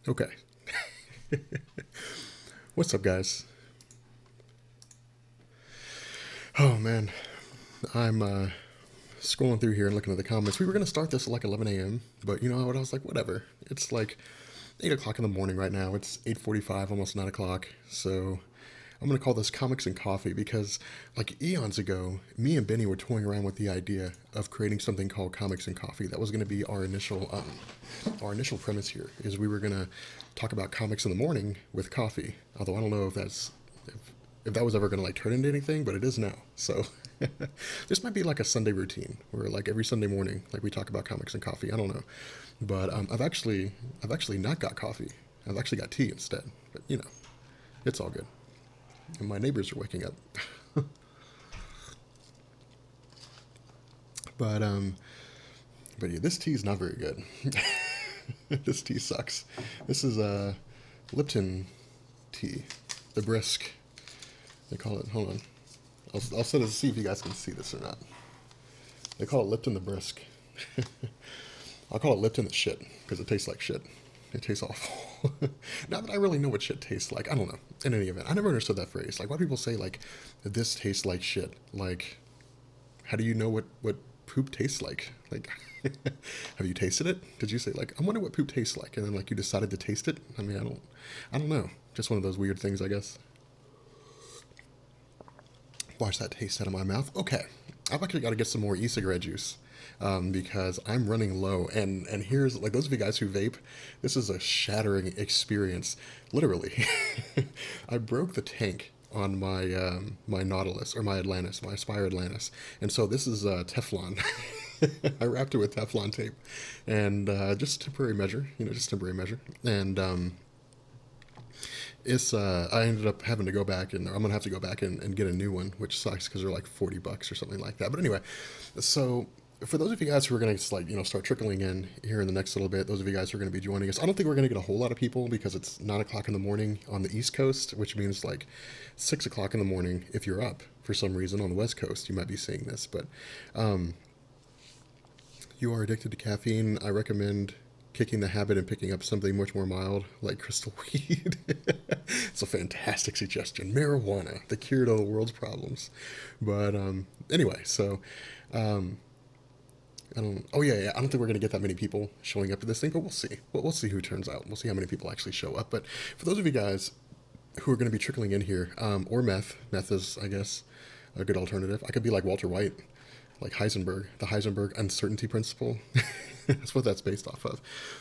Okay. What's up, guys? Oh man, I'm scrolling through here and looking at the comments. We were gonna start this at like 11 a.m., but you know what? I was like, whatever. It's like 8 o'clock in the morning right now. It's 8:45, almost 9 o'clock. So I'm gonna call this Comics and Coffee because, like eons ago, me and Benny were toying around with the idea of creating something called Comics and Coffee. That was gonna be our initial premise here. Is we were gonna talk about comics in the morning with coffee. Although I don't know if, if that was ever gonna like turn into anything, but it is now. So this might be like a Sunday routine where like every Sunday morning, like we talk about comics and coffee. I don't know, but I've actually not got coffee. I've actually got tea instead. But you know, it's all good. And my neighbors are waking up. But but yeah, this tea is not very good. This tea sucks. This is Lipton tea, the brisk. They call it. Hold on, I'll set it to see if you guys can see this or not. They call it Lipton the brisk. I'll call it Lipton the shit because it tastes like shit. It tastes awful. Not that I really know what shit tastes like. I don't know. In any event, I never understood that phrase. Like, why do people say like, "This tastes like shit"? Like, how do you know what poop tastes like? Like, have you tasted it? Did you say like, I wonder what poop tastes like, and then like you decided to taste it? I mean, I don't know. Just one of those weird things, I guess. Wash that taste out of my mouth. Okay, I've actually got to get some more e-cigarette juice because I'm running low. And here's like those of you guys who vape, this is a shattering experience. Literally, I broke the tank on my my Nautilus or my Atlantis, my Aspire Atlantis, and so this is Teflon. I wrapped it with Teflon tape, and just temporary measure, just temporary measure, and it's I ended up having to go back and I'm gonna have to go back and get a new one, which sucks because they're like $40 or something like that. But anyway, so for those of you guys who are gonna like start trickling in here in the next little bit, those of you guys who are gonna be joining us, I don't think we're gonna get a whole lot of people because it's 9 o'clock in the morning on the East Coast, which means like 6 o'clock in the morning if you're up for some reason on the West Coast, you might be seeing this. But you are addicted to caffeine, I recommend kicking the habit and picking up something much more mild like crystal weed. It's a fantastic suggestion. Marijuana, the cure to the world's problems. But anyway, so um, I don't. Oh yeah, yeah. I don't think we're gonna get that many people showing up to this thing, but we'll see. We'll see who turns out. We'll see how many people actually show up. But for those of you guys who are going to be trickling in here, or meth. Meth is, I guess, a good alternative. I could be like Walter White, like Heisenberg, the Heisenberg uncertainty principle. That's what that's based off of.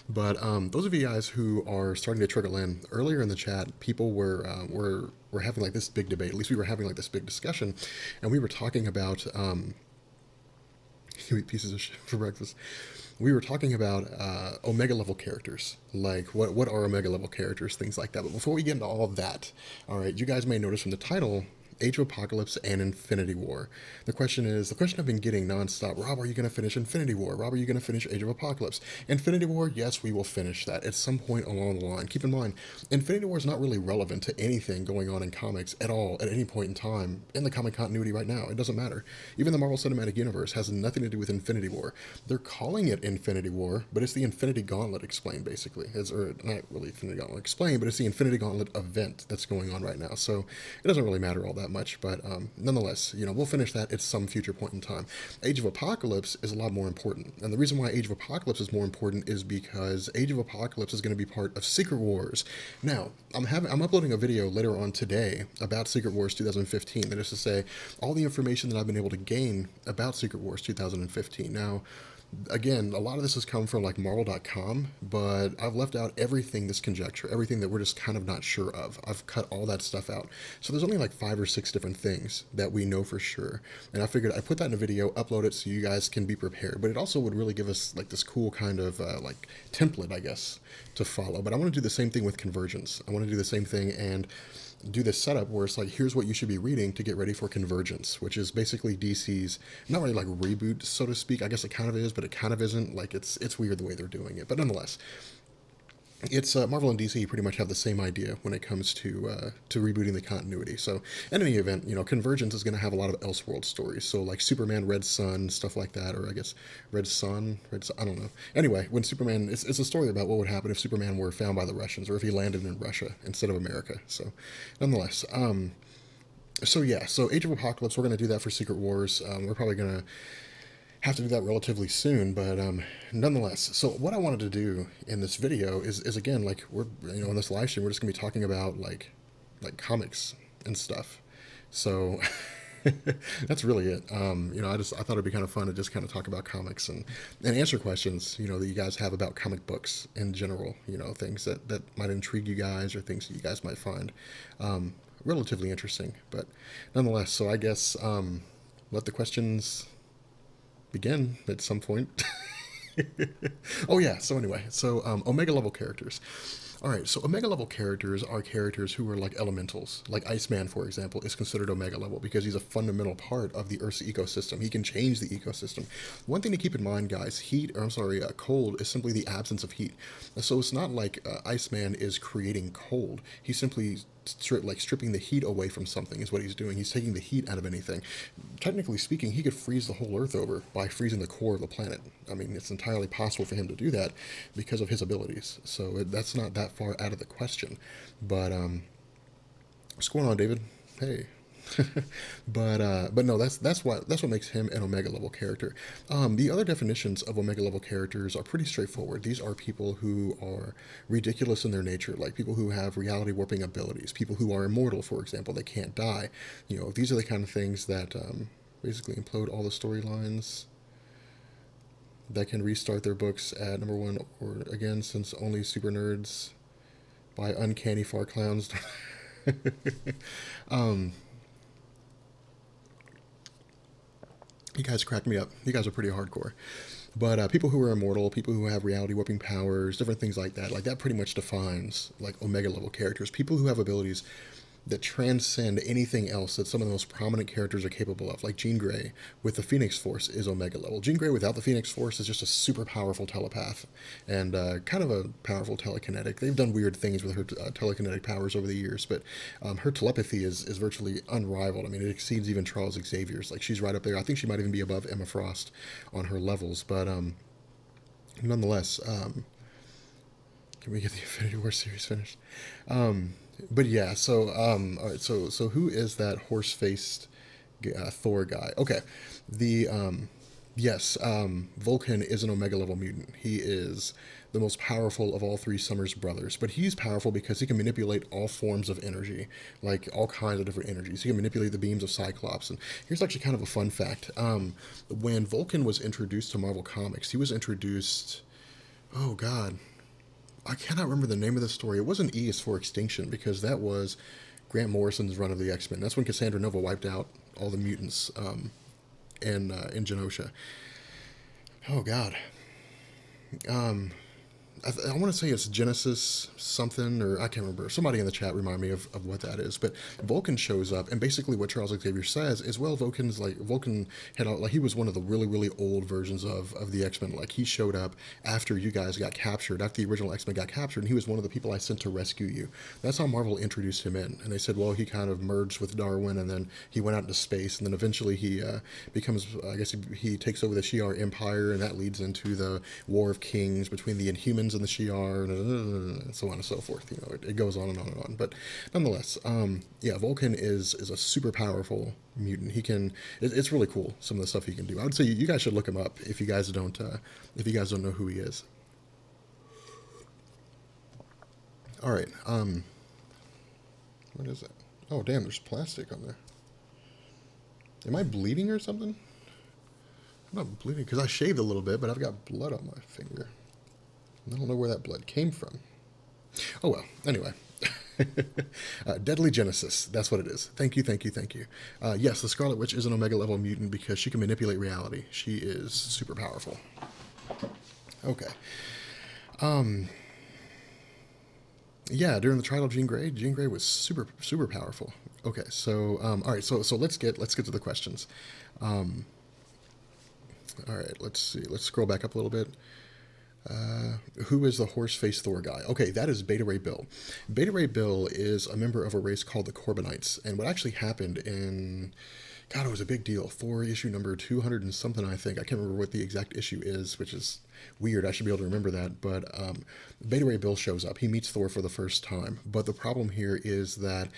But those of you guys who are starting to trickle in, earlier in the chat, people were having like this big debate. At least we were having like this big discussion, and we were talking about you eat pieces of shit for breakfast. We were talking about Omega level characters, like what are Omega level characters, things like that. But before we get into all of that, all right, you guys may notice from the title, Age of Apocalypse and Infinity War. The question I've been getting nonstop. Rob, are you going to finish Infinity War? Rob, are you going to finish Age of Apocalypse? Infinity War, yes, we will finish that at some point along the line. Keep in mind, Infinity War is not really relevant to anything going on in comics at all at any point in time in the comic continuity right now. It doesn't matter. Even the Marvel Cinematic Universe has nothing to do with Infinity War. They're calling it Infinity War, but it's the Infinity Gauntlet explained, basically. Or not really Infinity Gauntlet explained, but it's the Infinity Gauntlet event that's going on right now. So it doesn't really matter all that much, but nonetheless, we'll finish that at some future point in time. Age of Apocalypse is a lot more important, and the reason why Age of Apocalypse is more important is because Age of Apocalypse is going to be part of Secret Wars. Now, I'm uploading a video later on today about Secret Wars 2015. That is to say, all the information that I've been able to gain about Secret Wars 2015. Now, again, a lot of this has come from like Marvel.com, but I've left out everything that's conjecture, everything that we're just kind of not sure of. I've cut all that stuff out. So there's only like 5 or 6 different things that we know for sure. And I figured I'd put that in a video, upload it so you guys can be prepared. But it also would really give us like this cool kind of like template, I guess, to follow. But I want to do the same thing with Convergence. I want to do the same thing and do this setup where it's like, here's what you should be reading to get ready for Convergence, which is basically DC's not really like reboot, so to speak. I guess it kind of is, but it kind of isn't. Like it's weird the way they're doing it, but nonetheless. it's Marvel and DC pretty much have the same idea when it comes to rebooting the continuity. So in any event, Convergence is going to have a lot of Elseworld stories. So like Superman, Red Sun, stuff like that, or I guess Red Sun, I don't know. Anyway, when Superman, it's a story about what would happen if Superman were found by the Russians, or if he landed in Russia instead of America. So, nonetheless, so yeah, so Age of Apocalypse, we're going to do that for Secret Wars. We're probably going to have to do that relatively soon, but nonetheless. So what I wanted to do in this video is again, like we're in this live stream, we're just gonna be talking about like comics and stuff. So that's really it. I thought it'd be kind of fun to just kind of talk about comics and answer questions that you guys have about comic books in general. Things that might intrigue you guys or things that you guys might find relatively interesting. But nonetheless, so I guess let the questions begin at some point. Oh yeah. So anyway, so Omega level characters. All right. So Omega level characters are characters who are like elementals. Like Iceman, for example, is considered Omega level because he's a fundamental part of the Earth's ecosystem. He can change the ecosystem. One thing to keep in mind, guys, cold is simply the absence of heat. So it's not like Iceman is creating cold. He's simply stripping the heat away from something is what he's doing. He's taking the heat out of anything. Technically speaking, he could freeze the whole Earth over by freezing the core of the planet. I mean, it's entirely possible for him to do that because of his abilities. So that's not that far out of the question. But what's going on, David? Hey. But no, that's what makes him an Omega level character. The other definitions of Omega level characters are pretty straightforward. These are people who are ridiculous in their nature, like people who have reality warping abilities, people who are immortal, for example, they can't die. These are the kind of things that basically implode all the storylines, that can restart their books at number one, or again, since only super nerds buy Uncanny Far Clowns. You guys crack me up. You guys are pretty hardcore. But people who are immortal, people who have reality warping powers, different things like that pretty much defines like Omega level characters. People who have abilities that transcend anything else that some of the most prominent characters are capable of, like Jean Grey with the Phoenix Force is Omega level. Jean Grey without the Phoenix Force is just a super powerful telepath and kind of a powerful telekinetic. They've done weird things with her telekinetic powers over the years, but her telepathy is virtually unrivaled. I mean, it exceeds even Charles Xavier's. Like, she's right up there. I think she might even be above Emma Frost on her levels, but nonetheless, can we get the Infinity War series finished? But yeah, so all right, so who is that horse-faced Thor guy? Okay, the yes, Vulcan is an Omega level mutant. He is the most powerful of all three Summers brothers, but he's powerful because he can manipulate all forms of energy, like all kinds of different energies. He can manipulate the beams of Cyclops. And here's actually kind of a fun fact: when Vulcan was introduced to Marvel Comics, he was introduced. Oh God, I cannot remember the name of the story. It wasn't E is for Extinction because that was Grant Morrison's run of the X-Men. That's when Cassandra Nova wiped out all the mutants in Genosha. Oh God. I want to say it's Genesis something, or I can't remember. Somebody in the chat remind me of what that is. But Vulcan shows up, and basically what Charles Xavier says is, well, Vulcan had he was one of the really, really old versions of the X-Men. Like, he showed up after you guys got captured, after the original X-Men got captured, and he was one of the people I sent to rescue you. That's how Marvel introduced him in. And they said, well, he kind of merged with Darwin, and then he went out into space, and then eventually he becomes, I guess he takes over the Shi'ar Empire, and that leads into the War of Kings between the Inhumans and the Shi'ar, and so on and so forth. It goes on and on and on. But nonetheless, yeah, Vulcan is a super powerful mutant. He can. It's really cool, some of the stuff he can do. I would say you guys should look him up if you guys don't know who he is. All right. What is that? Oh, damn! There's plastic on there. Am I bleeding or something? I'm not bleeding because I shaved a little bit, but I've got blood on my finger. I don't know where that blood came from. Oh well, anyway. Deadly Genesis, that's what it is. Thank you. Yes, the Scarlet Witch is an Omega level mutant because she can manipulate reality. She is super powerful. Okay. Yeah, during the trial of Jean Grey was super, super powerful. Okay, so, all right, so let's get to the questions. All right, let's see. Let's scroll back up a little bit. Who is the horse-faced Thor guy? Okay, that is Beta Ray Bill. Beta Ray Bill is a member of a race called the Corbinites, and what actually happened in, God, it was a big deal. Thor issue number 200 and something, I think. I can't remember what the exact issue is, which is weird. I should be able to remember that. But Beta Ray Bill shows up. He meets Thor for the first time. But the problem here is that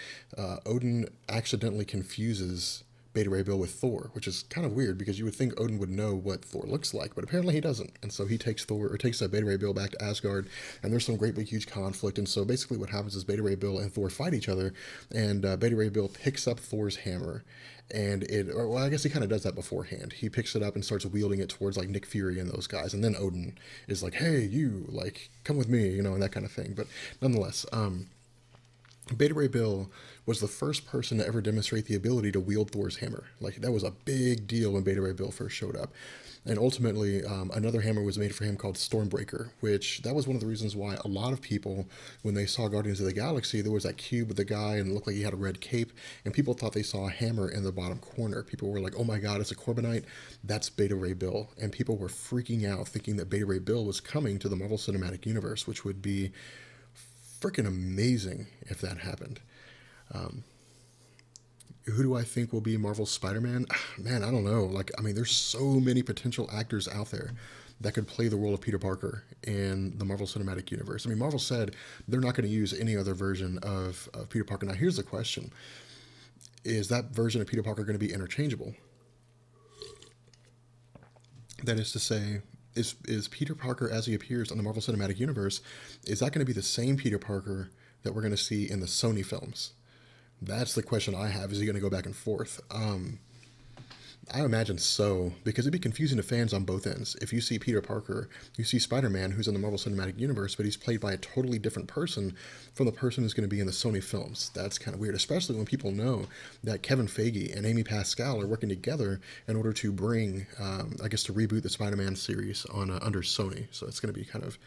Odin accidentally confuses Beta Ray Bill with Thor, which is kind of weird because you would think Odin would know what Thor looks like, but apparently he doesn't. And so he takes Beta Ray Bill back to Asgard, and there's some great big huge conflict. And so basically what happens is Beta Ray Bill and Thor fight each other, and Beta Ray Bill picks up Thor's hammer, and I guess he kind of does that beforehand. He picks it up and starts wielding it towards like Nick Fury and those guys, and then Odin is like, "Hey, you, like, come with me," and that kind of thing. But nonetheless, Beta Ray Bill was the first person to ever demonstrate the ability to wield Thor's hammer. Like, that was a big deal when Beta Ray Bill first showed up. And ultimately, another hammer was made for him called Stormbreaker, which that was one of the reasons why a lot of people, when they saw Guardians of the Galaxy, there was that cube with the guy and it looked like he had a red cape, and people thought they saw a hammer in the bottom corner. People were like, oh my god, it's a Corbinite, that's Beta Ray Bill. And people were freaking out thinking that Beta Ray Bill was coming to the Marvel Cinematic Universe, which would be freaking amazing if that happened. Who do I think will be Marvel's Spider-Man? Man, I don't know. Like, I mean, there's so many potential actors out there that could play the role of Peter Parker in the Marvel Cinematic Universe. I mean, Marvel said they're not going to use any other version of Peter Parker. Now, here's the question. Is that version of Peter Parker going to be interchangeable? That is to say, is Peter Parker as he appears on the Marvel Cinematic Universe, is that going to be the same Peter Parker that we're going to see in the Sony films? That's the question I have. Is he going to go back and forth? I imagine so, because it'd be confusing to fans on both ends. If you see Peter Parker, you see Spider-Man, who's in the Marvel Cinematic Universe, but he's played by a totally different person from the person who's going to be in the Sony films. That's kind of weird, especially when people know that Kevin Feige and Amy Pascal are working together in order to bring, I guess, to reboot the Spider-Man series on under Sony. So it's going to be kind of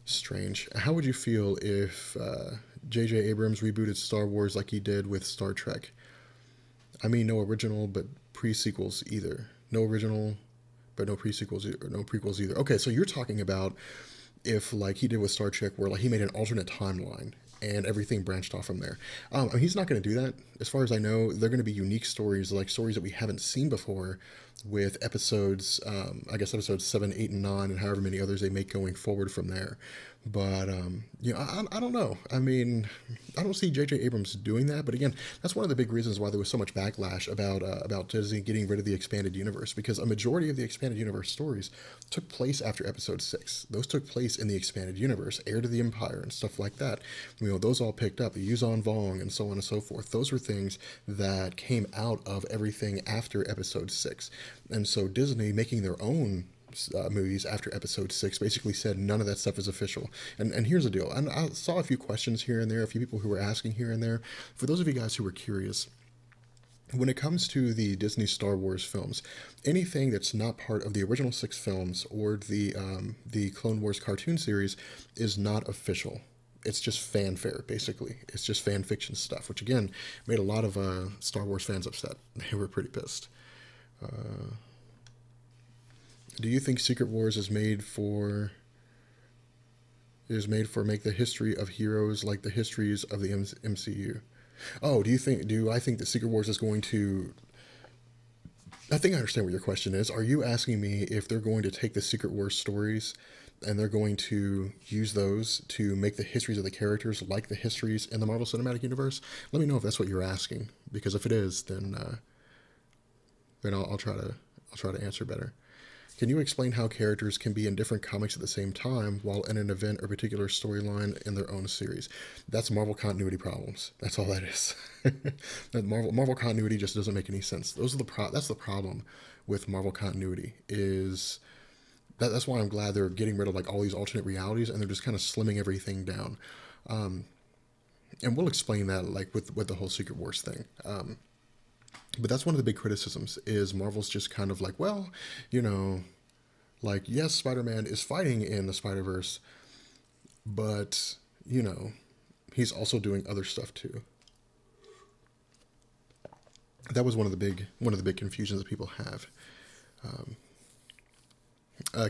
strange. How would you feel if J.J. Abrams rebooted Star Wars like he did with Star Trek? I mean, no original, but pre-sequels either. No original, but no pre-sequels, or no prequels either. Okay, so you're talking about if, like he did with Star Trek, where like he made an alternate timeline and everything branched off from there. I mean, he's not going to do that. As far as I know, they're going to be unique stories, like stories that we haven't seen before, with episodes, I guess episodes 7, 8, and 9, and however many others they make going forward from there. But, I don't know. I mean, I don't see J.J. Abrams doing that. But again, that's one of the big reasons why there was so much backlash about Disney getting rid of the expanded universe, because a majority of the expanded universe stories took place after episode 6. Those took place in the expanded universe, Heir to the Empire and stuff like that. Those all picked up, the Yuzon Vong and so on and so forth. Those were things that came out of everything after episode 6. And so Disney, making their own movies after episode 6, basically said none of that stuff is official. And here's the deal. And I saw a few questions here and there, a few people who were asking here and there. For those of you guys who were curious, when it comes to the Disney Star Wars films, anything that's not part of the original 6 films or the Clone Wars cartoon series is not official. It's just fanfare, basically. It's just fan fiction stuff, which again made a lot of Star Wars fans upset. They were pretty pissed. Do you think Secret Wars is made for make the history of heroes like the histories of the MCU? Oh, do I think that Secret Wars is going to... I think I understand what your question is. Are you asking me if they're going to take the Secret Wars stories and they're going to use those to make the histories of the characters like the histories in the Marvel Cinematic Universe? Let me know if that's what you're asking, because if it is, then I'll try to answer better. Can you explain how characters can be in different comics at the same time while in an event or particular storyline in their own series? That's Marvel continuity problems. That's all that is. That Marvel continuity just doesn't make any sense. That's the problem with Marvel continuity. That's why I'm glad they're getting rid of like all these alternate realities and they're just kind of slimming everything down. And we'll explain that like with the whole Secret Wars thing. But that's one of the big criticisms is Marvel's just kind of like, well, like, yes, Spider-Man is fighting in the Spider-Verse, but, he's also doing other stuff too. That was one of the big confusions that people have.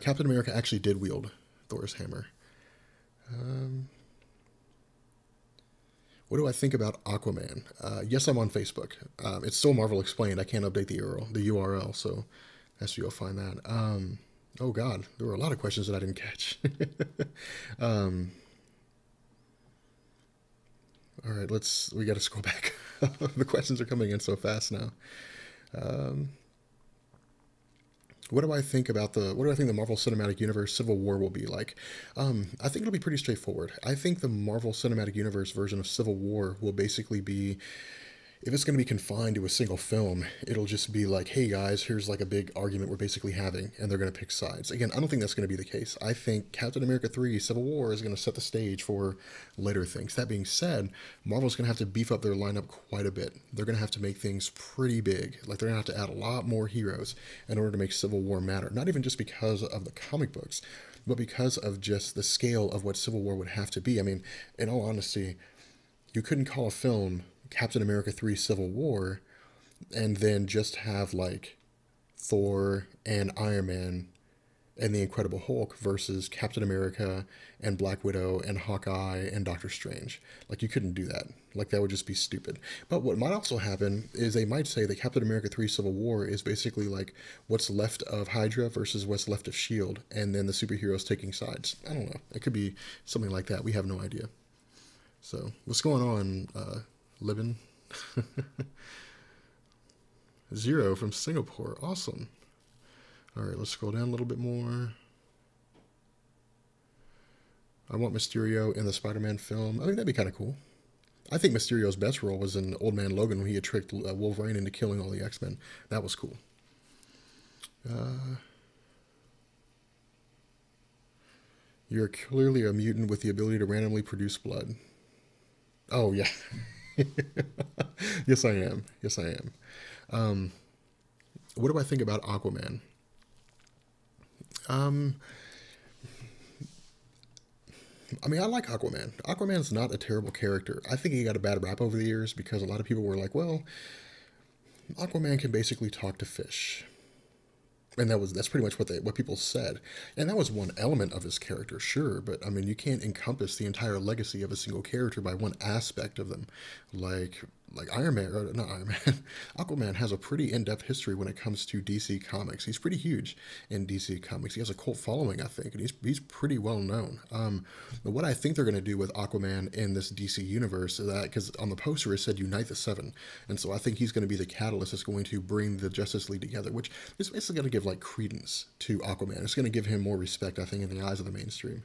Captain America actually did wield Thor's hammer. What do I think about Aquaman? Yes, I'm on Facebook. It's still Marvel Explained. I can't update the URL, so that's where you'll find that. Oh God, there were a lot of questions that I didn't catch. All right, we got to scroll back. The questions are coming in so fast now. What do I think about what do I think the Marvel Cinematic Universe Civil War will be like? I think it'll be pretty straightforward. I think the Marvel Cinematic Universe version of Civil War will basically be, if it's going to be confined to a single film, it'll just be like, hey guys, here's like a big argument we're basically having, and they're going to pick sides. Again, I don't think that's going to be the case. I think Captain America 3 Civil War is going to set the stage for later things. That being said, Marvel's going to have to beef up their lineup quite a bit. They're going to have to make things pretty big. Like, they're going to have to add a lot more heroes in order to make Civil War matter. Not even just because of the comic books, but because of just the scale of what Civil War would have to be. I mean, in all honesty, you couldn't call a film Captain America 3 Civil War and then just have like Thor and Iron Man and the Incredible Hulk versus Captain America and Black Widow and Hawkeye and Doctor Strange. Like, you couldn't do that. Like, that would just be stupid. But what might also happen is they might say that Captain America 3 Civil War is basically like what's left of Hydra versus what's left of S.H.I.E.L.D. and then the superheroes taking sides. I don't know. It could be something like that. We have no idea. So, what's going on, Living? Zero from Singapore. Awesome. All right, let's scroll down a little bit more. I want Mysterio in the Spider-Man film. I think that'd be kind of cool. I think Mysterio's best role was in Old Man Logan when he had tricked Wolverine into killing all the X-Men. That was cool. You're clearly a mutant with the ability to randomly produce blood. Oh, yeah. Yes, I am. Yes, I am. What do I think about Aquaman? I mean, I like Aquaman. Aquaman's not a terrible character. I think he got a bad rap over the years because a lot of people were like, well, Aquaman can basically talk to fish. And that's pretty much what people said. And that was one element of his character, sure, but I mean, you can't encompass the entire legacy of a single character by one aspect of them. Like Iron Man, or not Iron Man, Aquaman has a pretty in-depth history when it comes to DC Comics. He's pretty huge in DC Comics. He has a cult following, I think, and he's pretty well known. But what I think they're going to do with Aquaman in this DC universe is that, because on the poster it said Unite the Seven, and so I think he's going to be the catalyst that's going to bring the Justice League together, which is basically going to give like credence to Aquaman. It's going to give him more respect, I think, in the eyes of the mainstream,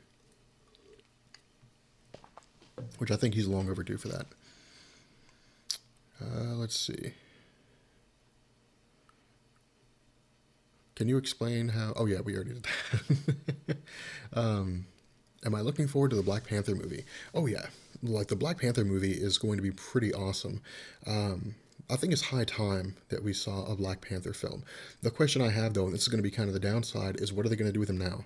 which I think he's long overdue for that. Let's see. Can you explain how... Oh, yeah, we already did that. Am I looking forward to the Black Panther movie? Oh, yeah. Like, the Black Panther movie is going to be pretty awesome. I think it's high time that we saw a Black Panther film. The question I have, though, and this is going to be kind of the downside, is what are they going to do with him now?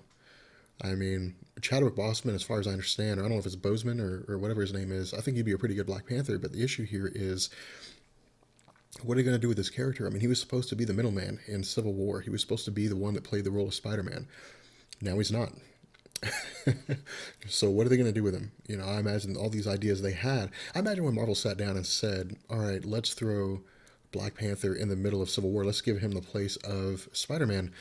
I mean, Chadwick Boseman, as far as I understand, or I don't know if it's Boseman or whatever his name is, I think he'd be a pretty good Black Panther, but the issue here is, what are they going to do with this character? I mean, he was supposed to be the middleman in Civil War. He was supposed to be the one that played the role of Spider-Man. Now he's not. So what are they going to do with him? You know, I imagine all these ideas they had. I imagine when Marvel sat down and said, all right, let's throw Black Panther in the middle of Civil War. Let's give him the place of Spider-Man.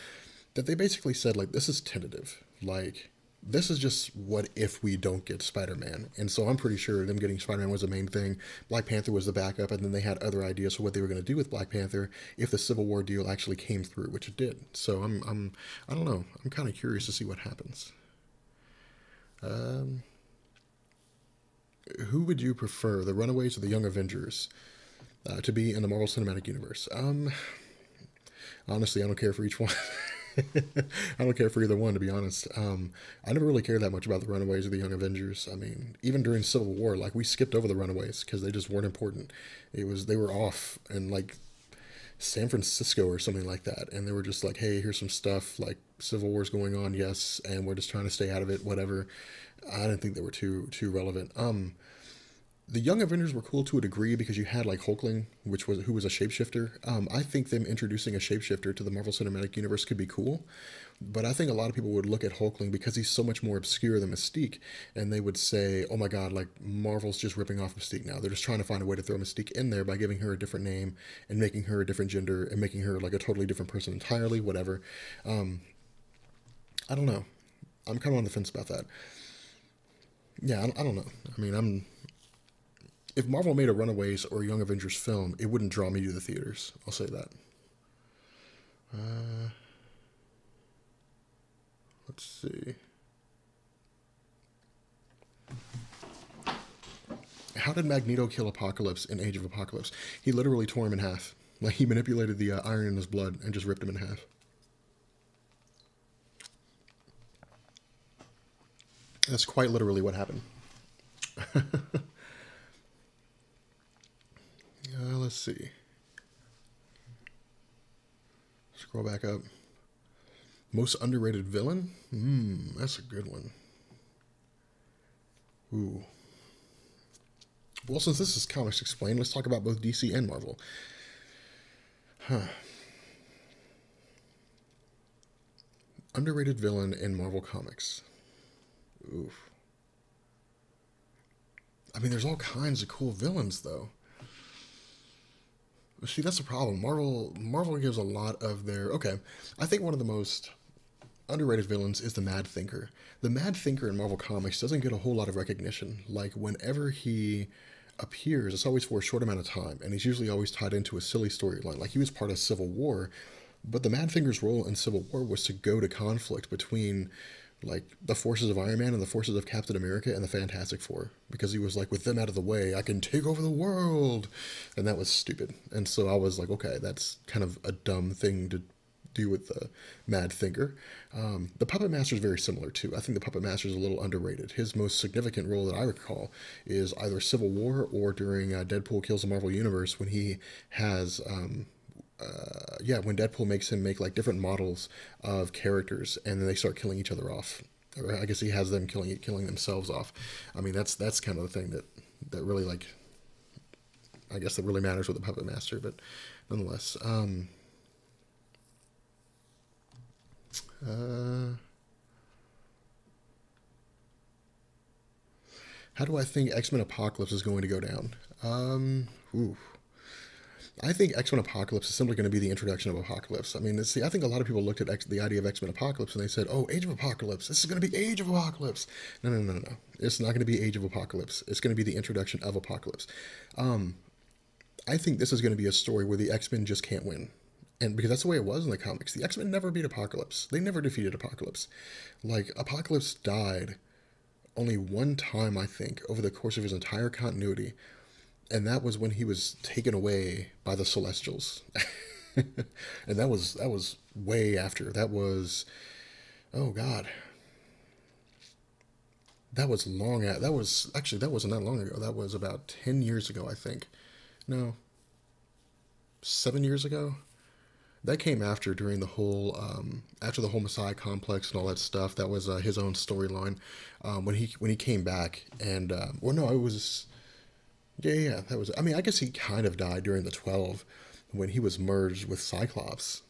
That they basically said, like, this is tentative. Like, this is just what if we don't get Spider-Man. And so I'm pretty sure them getting Spider-Man was the main thing. Black Panther was the backup, and then they had other ideas for what they were going to do with Black Panther if the Civil War deal actually came through, which it did. So I don't know. I'm kind of curious to see what happens. Who would you prefer, the Runaways or the Young Avengers, to be in the Marvel Cinematic Universe? Honestly, I don't care for each one. I don't care for either one, to be honest. I never really cared that much about the Runaways or the Young Avengers. I mean, even during Civil War, like, we skipped over the Runaways because they just weren't important. They were off in like San Francisco or something like that, and they were just like, hey, here's some stuff, like, Civil War's going on, yes, and we're just trying to stay out of it, whatever. I didn't think they were too relevant. The Young Avengers were cool to a degree because you had like Hulkling, who was a shapeshifter. I think them introducing a shapeshifter to the Marvel Cinematic Universe could be cool, but I think a lot of people would look at Hulkling because he's so much more obscure than Mystique, and they would say, "Oh my God, like Marvel's just ripping off Mystique now. They're just trying to find a way to throw Mystique in there by giving her a different name and making her a different gender and making her like a totally different person entirely, whatever." I don't know. I'm kind of on the fence about that. Yeah, I don't know. I mean, if Marvel made a Runaways or a Young Avengers film, it wouldn't draw me to the theaters. I'll say that. Let's see. How did Magneto kill Apocalypse in Age of Apocalypse? He literally tore him in half. Like he manipulated the iron in his blood and just ripped him in half. That's quite literally what happened. Let's see. Scroll back up. Most underrated villain? That's a good one. Ooh. Well, since this is Comics Explained, let's talk about both DC and Marvel. Underrated villain in Marvel Comics. Oof. I mean, there's all kinds of cool villains, though. See, that's the problem. Marvel gives a lot of their okay. I think one of the most underrated villains is the Mad Thinker. The Mad Thinker in Marvel Comics doesn't get a whole lot of recognition. Like whenever he appears, it's always for a short amount of time, and he's usually always tied into a silly storyline. Like he was part of Civil War, but the Mad Thinker's role in Civil War was to go to conflict between like the forces of Iron Man and the forces of Captain America and the Fantastic Four because he was like, with them out of the way, I can take over the world, and that was stupid. And so I was like, okay, that's kind of a dumb thing to do with the Mad Thinker. The Puppet Master is very similar too. I think the Puppet Master is a little underrated. His most significant role that I recall is either Civil War or during Deadpool Kills the Marvel Universe when he has when Deadpool makes him make like different models of characters, and then they start killing each other off. Or I guess he has them killing themselves off. I mean, that's kind of the thing that really like, I guess that really matters with the Puppet Master. But nonetheless, how do I think X-Men Apocalypse is going to go down? Ooh. I think X-Men Apocalypse is simply going to be the introduction of Apocalypse. I mean, see, I think a lot of people looked at the idea of X-Men Apocalypse and they said, "Oh, Age of Apocalypse. This is going to be Age of Apocalypse." No, no, no, no, no. It's not going to be Age of Apocalypse. It's going to be the introduction of Apocalypse. I think this is going to be a story where the X-Men just can't win. And because that's the way it was in the comics. The X-Men never beat Apocalypse. They never defeated Apocalypse. Like, Apocalypse died only one time, I think, over the course of his entire continuity, and that was when he was taken away by the Celestials. And that was way after. That was, oh God, that was long at that was actually that wasn't that long ago. That was about 10 years ago, I think. No, 7 years ago. That came after during the whole after the whole Messiah complex and all that stuff. That was his own storyline when he came back and well no, it was yeah, that was. I mean, I guess he kind of died during the 12 when he was merged with Cyclops.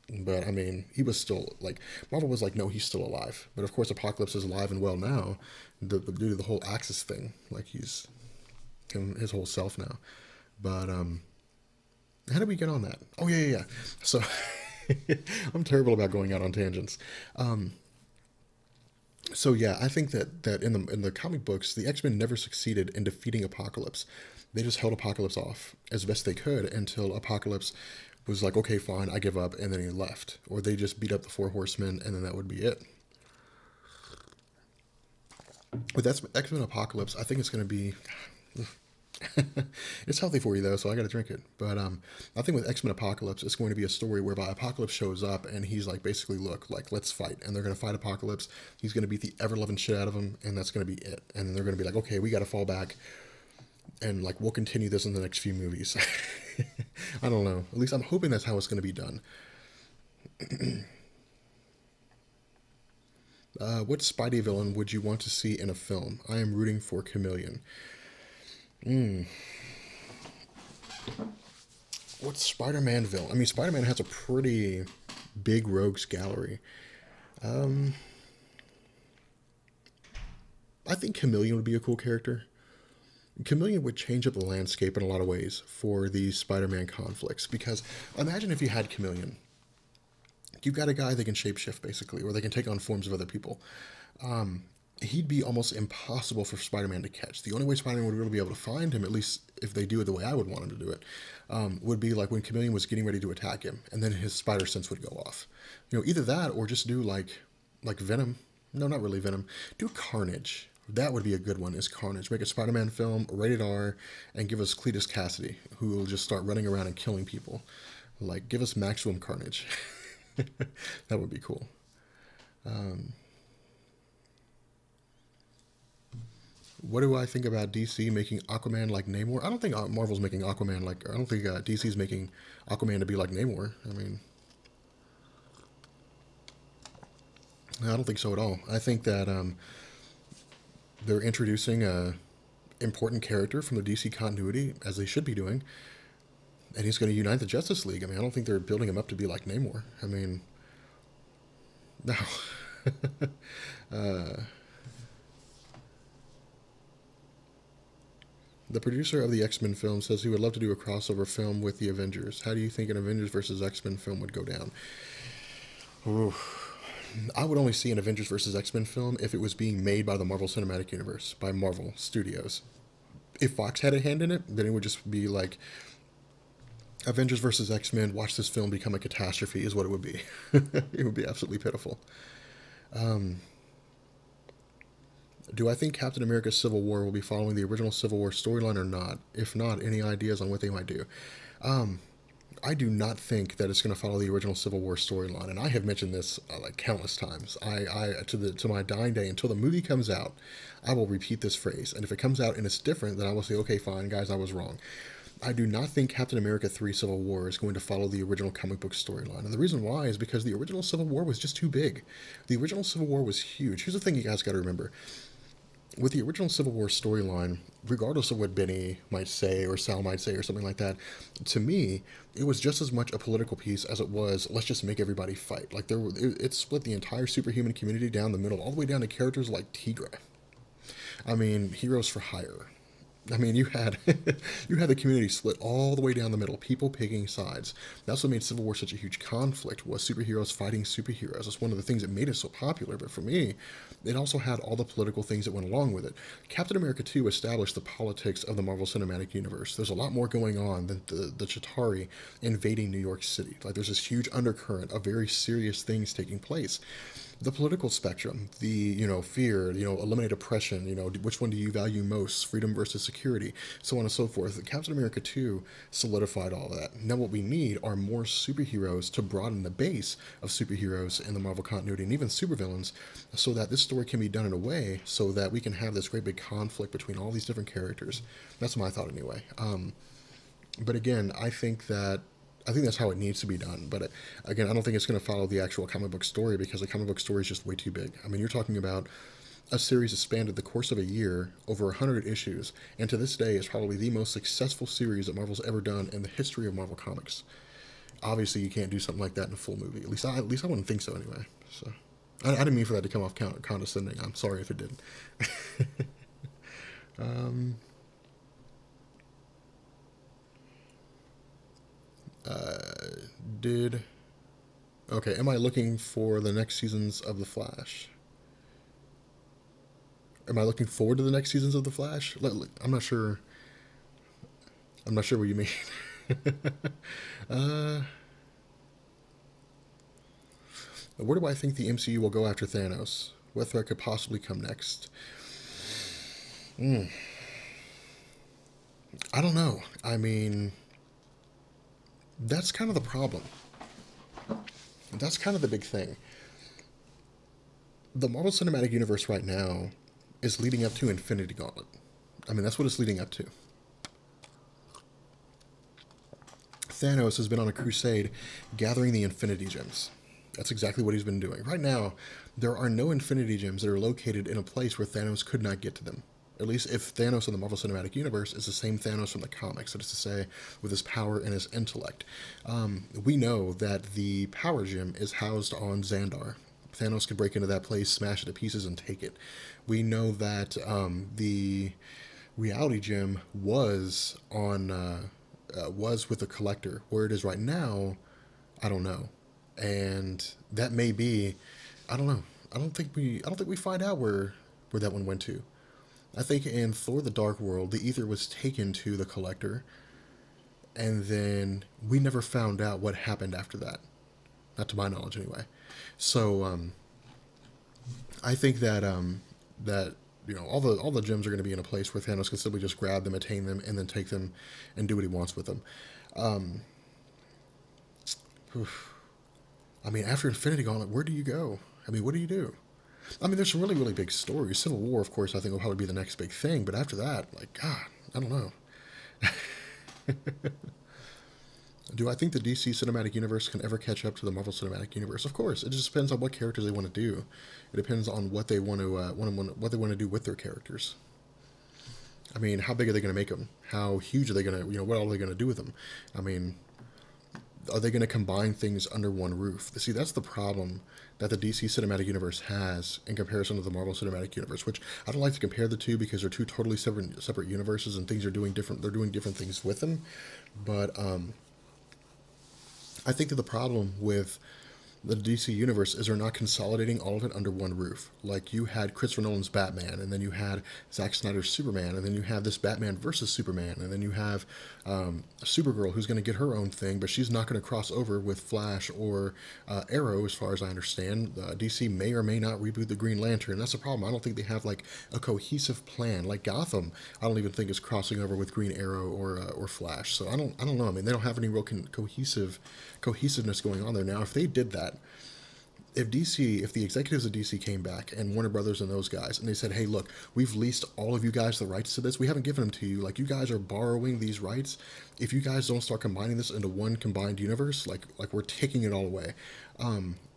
But I mean, he was still like Marvel was like, no, he's still alive. But of course, Apocalypse is alive and well now, due to the whole Axis thing. Like he's his whole self now. But how did we get on that? Oh yeah, yeah, yeah. So I'm terrible about going out on tangents. So yeah, I think that in the comic books, the X Men never succeeded in defeating Apocalypse. They just held Apocalypse off as best they could until Apocalypse was like, okay, fine, I give up, and then he left. Or they just beat up the Four Horsemen, and then that would be it. With X Men Apocalypse, I think it's going to be. It's healthy for you though, so I got to drink it. But I think with X Men Apocalypse, it's going to be a story whereby Apocalypse shows up and he's like, basically, look, like let's fight, and they're going to fight Apocalypse. He's going to beat the ever loving shit out of him, and that's going to be it. And then they're going to be like, okay, we got to fall back, and like we'll continue this in the next few movies. I don't know. At least I'm hoping that's how it's going to be done. What Spidey villain would you want to see in a film? I am rooting for Chameleon. What Spider-Man villain? I mean, Spider-Man has a pretty big rogues gallery. I think Chameleon would be a cool character. Chameleon would change up the landscape in a lot of ways for these Spider-Man conflicts. Because imagine if you had Chameleon. You've got a guy that can shapeshift basically, or they can take on forms of other people. He'd be almost impossible for Spider-Man to catch. The only way Spider-Man would really be able to find him, at least if they do it the way I would want him to do it, would be like when Chameleon was getting ready to attack him, and then his spider sense would go off. Either that or just do like Venom. No, not really Venom. Do Carnage. That would be a good one. Is Carnage? Make a Spider-Man film, rated R, and give us Cletus Cassidy, who will just start running around and killing people. Like, give us maximum Carnage. That would be cool. What do I think about DC making Aquaman like Namor? I don't think Marvel's making Aquaman like. I don't think DC's making Aquaman to be like Namor. I mean, I don't think so at all. I think that they're introducing a important character from the DC continuity, as they should be doing, and he's going to unite the Justice League. I mean, I don't think they're building him up to be like Namor. I mean, no. The producer of the X-Men film says he would love to do a crossover film with the Avengers. How do you think an Avengers versus X-Men film would go down? Ooh. I would only see an Avengers versus X-Men film if it was being made by the Marvel Cinematic Universe, by Marvel Studios. If Fox had a hand in it, then it would just be like Avengers versus X-Men, watch this film become a catastrophe is what it would be. It would be absolutely pitiful. Do I think Captain America Civil War will be following the original Civil War storyline or not? If not, any ideas on what they might do? I do not think that it's going to follow the original Civil War storyline, and I have mentioned this like countless times. To my dying day, until the movie comes out, I will repeat this phrase, and if it comes out and it's different, then I will say, okay, fine, guys, I was wrong. I do not think Captain America 3 Civil War is going to follow the original comic book storyline. And the reason why is because the original Civil War was just too big. The original Civil War was huge. Here's the thing you guys got to remember. With the original Civil War storyline, regardless of what Benny might say or Sal might say or something like that, to me, it was just as much a political piece as it was, let's just make everybody fight. Like, it split the entire superhuman community down the middle, all the way down to characters like Tigra. I mean, heroes for hire. I mean, you had you had the community split all the way down the middle, people picking sides. That's what made Civil War such a huge conflict, was superheroes fighting superheroes. That's one of the things that made it so popular. But for me, it also had all the political things that went along with it. Captain America 2 established the politics of the Marvel Cinematic Universe. There's a lot more going on than the Chitauri invading New York City. Like, there's this huge undercurrent of very serious things taking place. The political spectrum, the, fear, eliminate oppression, which one do you value most, freedom versus security, so on and so forth. Captain America 2 solidified all of that. Now what we need are more superheroes to broaden the base of superheroes in the Marvel continuity, and even supervillains, so that this story can be done in a way so that we can have this great big conflict between all these different characters. That's my thought anyway. But again, I think that's how it needs to be done. But again, I don't think it's going to follow the actual comic book story, because the comic book story is just way too big. I mean, you're talking about a series that spanned the course of a year, over 100 issues, and to this day is probably the most successful series that Marvel's ever done in the history of Marvel Comics. Obviously, you can't do something like that in a full movie. At least I wouldn't think so anyway. So I didn't mean for that to come off condescending. I'm sorry if it did. Did Okay, am I looking for the next seasons of The Flash? Am I looking forward to the next seasons of The Flash? I'm not sure. I'm not sure what you mean. uh, where do I think the MCU will go after Thanos? What threat could possibly come next? I don't know. I mean, that's kind of the problem. That's kind of the big thing. The Marvel Cinematic Universe right now is leading up to Infinity Gauntlet. I mean, that's what it's leading up to. Thanos has been on a crusade gathering the Infinity Gems. That's exactly what he's been doing. Right now, there are no Infinity Gems that are located in a place where Thanos could not get to them. At least if Thanos in the Marvel Cinematic Universe is the same Thanos from the comics, that is to say, with his power and his intellect. We know that the power gem is housed on Xandar. Thanos can break into that place, smash it to pieces, and take it. We know that the reality gem was with the collector. Where it is right now, I don't know, and that may be, I don't know. I don't think we find out where that one went to. I think in Thor: The Dark World, the ether was taken to the collector, and then we never found out what happened after that. Not to my knowledge, anyway. So I think that all the gems are going to be in a place where Thanos can simply just grab them, attain them, and then take them and do what he wants with them. I mean, after Infinity Gauntlet, where do you go? I mean, what do you do? I mean, there's some really, really big stories. Civil War, of course, I think will probably be the next big thing. But after that, like, God, I don't know. Do I think the DC Cinematic Universe can ever catch up to the Marvel Cinematic Universe? Of course, it just depends on what characters they want to do. It depends on what they what they want to do with their characters. I mean, how big are they going to make them? How huge are they going to, what are they going to do with them? I mean, are they going to combine things under one roof? See, that's the problem that the DC Cinematic Universe has in comparison to the Marvel Cinematic Universe, which I don't like to compare the two because they're two totally separate universes and things are doing different. They're doing different things with them, but I think that the problem with the DC universe is they're not consolidating all of it under one roof. Like you had Christopher Nolan's Batman, and then you had Zack Snyder's Superman, and then you have this Batman versus Superman, and then you have Supergirl who's going to get her own thing, but she's not going to cross over with Flash or Arrow, as far as I understand. DC may or may not reboot the Green Lantern. That's the problem. I don't think they have like a cohesive plan. Like Gotham, I don't even think is crossing over with Green Arrow or Flash. So I don't know. I mean, they don't have any real cohesiveness going on there. Now, if they did that, if the executives of DC came back and Warner Brothers and those guys, and they said, "Hey, look, we've leased all of you guys the rights to this. We haven't given them to you. Like, you guys are borrowing these rights. If you guys don't start combining this into one combined universe, like we're taking it all away."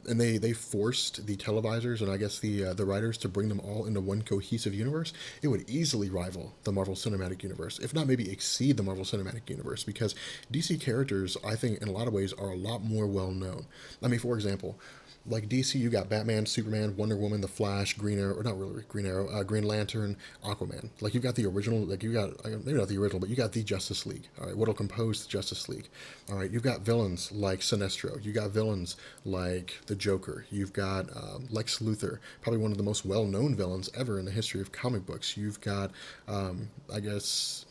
And they forced the televisers and I guess the writers to bring them all into one cohesive universe. It would easily rival the Marvel Cinematic Universe, if not maybe exceed the Marvel Cinematic Universe, because DC characters, I think, in a lot of ways, are a lot more well known. I mean, for example, like DC, you got Batman, Superman, Wonder Woman, The Flash, Green Arrow, or not really Green Arrow, Green Lantern, Aquaman. Like, you got the original, like, you got, maybe not the original, but you got the Justice League, all right, what'll compose the Justice League. All right, you've got villains like Sinestro, you got villains like the Joker, you've got Lex Luthor, probably one of the most well-known villains ever in the history of comic books. You've got, I guess,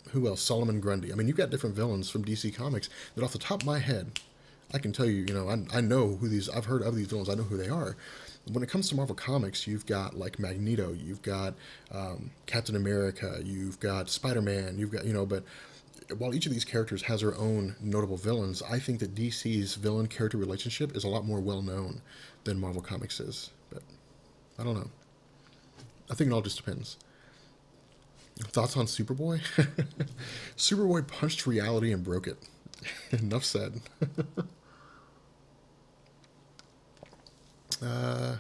who else? Solomon Grundy. I mean, you've got different villains from DC Comics that off the top of my head, I can tell you, I know who these, I've heard of these villains, I know who they are. When it comes to Marvel Comics, you've got like Magneto, you've got Captain America, you've got Spider-Man, you've got, but while each of these characters has their own notable villains, I think that DC's villain character relationship is a lot more well known than Marvel Comics is. But I don't know. I think it all just depends. Thoughts on Superboy? Superboy punched reality and broke it. Enough said. All